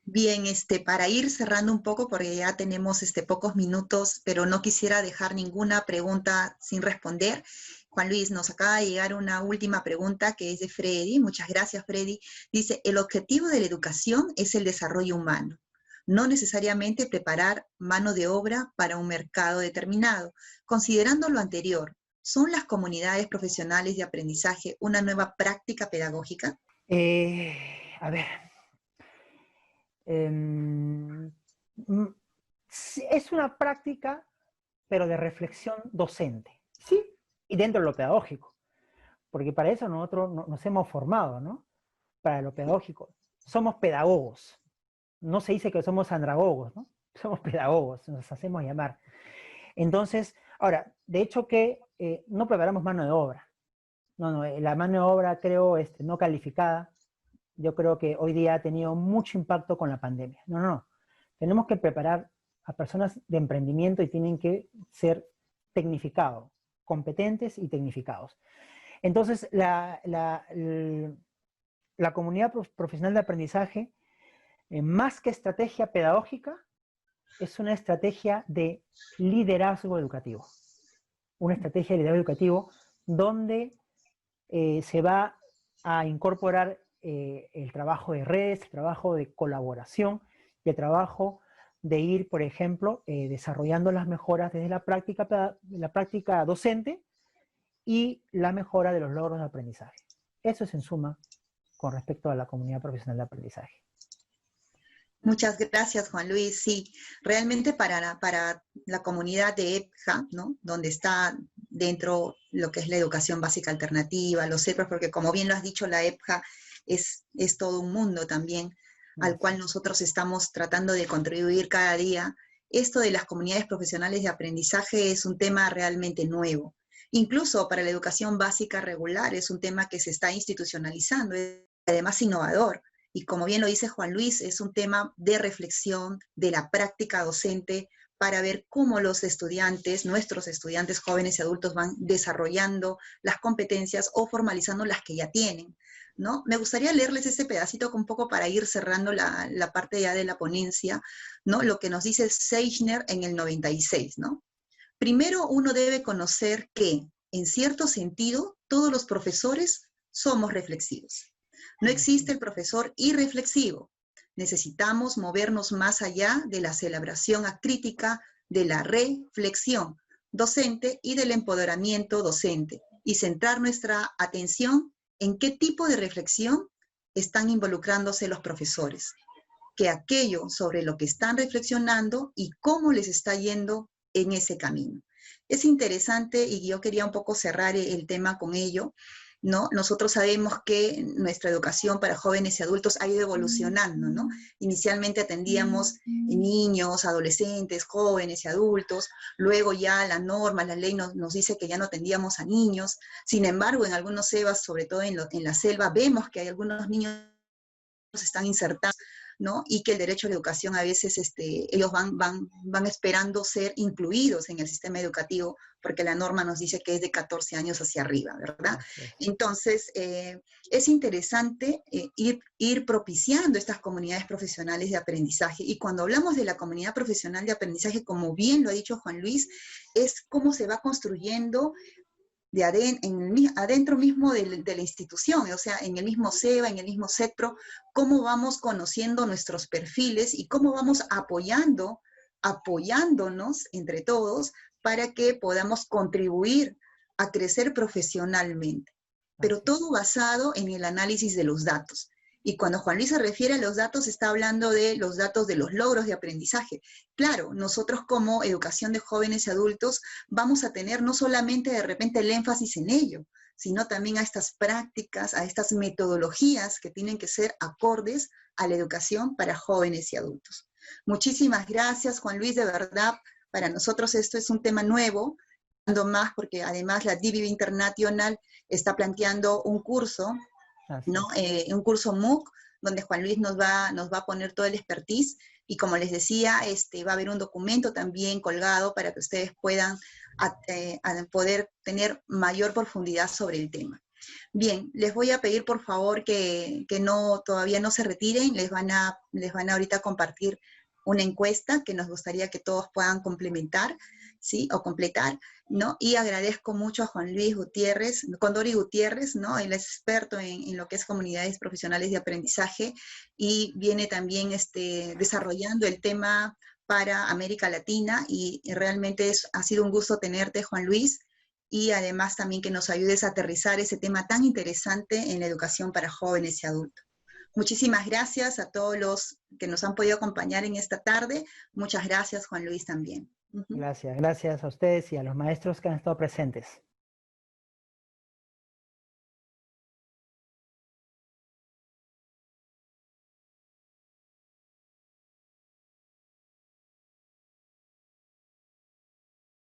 Bien, para ir cerrando un poco, porque ya tenemos pocos minutos, pero no quisiera dejar ninguna pregunta sin responder. Juan Luis, nos acaba de llegar una última pregunta que es de Freddy. Muchas gracias, Freddy. Dice, el objetivo de la educación es el desarrollo humano, no necesariamente preparar mano de obra para un mercado determinado. Considerando lo anterior, ¿son las comunidades profesionales de aprendizaje una nueva práctica pedagógica? A ver, es una práctica, pero de reflexión docente, ¿sí? Y dentro de lo pedagógico, porque para eso nosotros nos hemos formado, ¿no? Para lo pedagógico. Somos pedagogos. No se dice que somos andragogos, ¿no? Somos pedagogos, nos hacemos llamar. Entonces, ahora, de hecho que no preparamos mano de obra. No, la mano de obra creo no calificada, yo creo que hoy día ha tenido mucho impacto con la pandemia. No. Tenemos que preparar a personas de emprendimiento y tienen que ser tecnificados, competentes y tecnificados. Entonces, la comunidad profesional de aprendizaje, más que estrategia pedagógica, es una estrategia de liderazgo educativo. Una estrategia de liderazgo educativo donde se va a incorporar el trabajo de redes, el trabajo de colaboración y el trabajo de ir, por ejemplo, desarrollando las mejoras desde la práctica docente y la mejora de los logros de aprendizaje. Eso es en suma con respecto a la comunidad profesional de aprendizaje. Muchas gracias, Juan Luis. Sí, realmente para la comunidad de EPJA, ¿no? Donde está dentro lo que es la educación básica alternativa, los EPROS, porque como bien lo has dicho, la EPJA es todo un mundo también al cual nosotros estamos tratando de contribuir cada día. Esto de las comunidades profesionales de aprendizaje es un tema realmente nuevo. Incluso para la educación básica regular es un tema que se está institucionalizando, además innovador. Y como bien lo dice Juan Luis, es un tema de reflexión de la práctica docente para ver cómo los estudiantes, nuestros estudiantes jóvenes y adultos van desarrollando las competencias o formalizando las que ya tienen, ¿no? Me gustaría leerles ese pedacito un poco para ir cerrando la parte ya de la ponencia, ¿no? Lo que nos dice Seichner en el 96, ¿no? Primero uno debe conocer que, en cierto sentido, todos los profesores somos reflexivos. No existe el profesor irreflexivo. Necesitamos movernos más allá de la celebración acrítica, de la reflexión docente y del empoderamiento docente, y centrar nuestra atención en qué tipo de reflexión están involucrándose los profesores, que aquello sobre lo que están reflexionando y cómo les está yendo en ese camino. Es interesante y yo quería un poco cerrar el tema con ello, ¿no? Nosotros sabemos que nuestra educación para jóvenes y adultos ha ido evolucionando, ¿no? Inicialmente atendíamos niños, adolescentes, jóvenes y adultos, luego ya la norma, la ley nos dice que ya no atendíamos a niños. Sin embargo, en algunos EVAs, sobre todo en la selva, vemos que hay algunos niños que están insertados, ¿no? Y que el derecho a la educación a veces ellos van esperando ser incluidos en el sistema educativo, porque la norma nos dice que es de 14 años hacia arriba, ¿verdad? Entonces, es interesante ir propiciando estas comunidades profesionales de aprendizaje. Y cuando hablamos de la comunidad profesional de aprendizaje, como bien lo ha dicho Juan Luis, es cómo se va construyendo adentro mismo de la institución, o sea, en el mismo SEBA, en el mismo CETPRO, cómo vamos conociendo nuestros perfiles y cómo vamos apoyándonos entre todos para que podamos contribuir a crecer profesionalmente. Pero todo basado en el análisis de los datos. Y cuando Juan Luis se refiere a los datos, está hablando de los datos de los logros de aprendizaje. Claro, nosotros como educación de jóvenes y adultos vamos a tener no solamente de repente el énfasis en ello, sino también a estas prácticas, a estas metodologías que tienen que ser acordes a la educación para jóvenes y adultos. Muchísimas gracias, Juan Luis, de verdad, para nosotros esto es un tema nuevo, más porque además la DBV International está planteando un curso, ¿no? Un curso MOOC, donde Juan Luis nos va a poner todo el expertise, y como les decía, va a haber un documento también colgado para que ustedes puedan poder tener mayor profundidad sobre el tema. Bien, les voy a pedir por favor que todavía no se retiren, les van a ahorita compartir una encuesta que nos gustaría que todos puedan complementar, ¿sí? O completar, ¿no? Y agradezco mucho a Juan Luis Gutiérrez, Condori Gutiérrez, ¿no? Él es experto en lo que es comunidades profesionales de aprendizaje y viene también desarrollando el tema para América Latina y realmente ha sido un gusto tenerte, Juan Luis, y además también que nos ayudes a aterrizar ese tema tan interesante en la educación para jóvenes y adultos. Muchísimas gracias a todos los que nos han podido acompañar en esta tarde. Muchas gracias, Juan Luis, también. Gracias a ustedes y a los maestros que han estado presentes.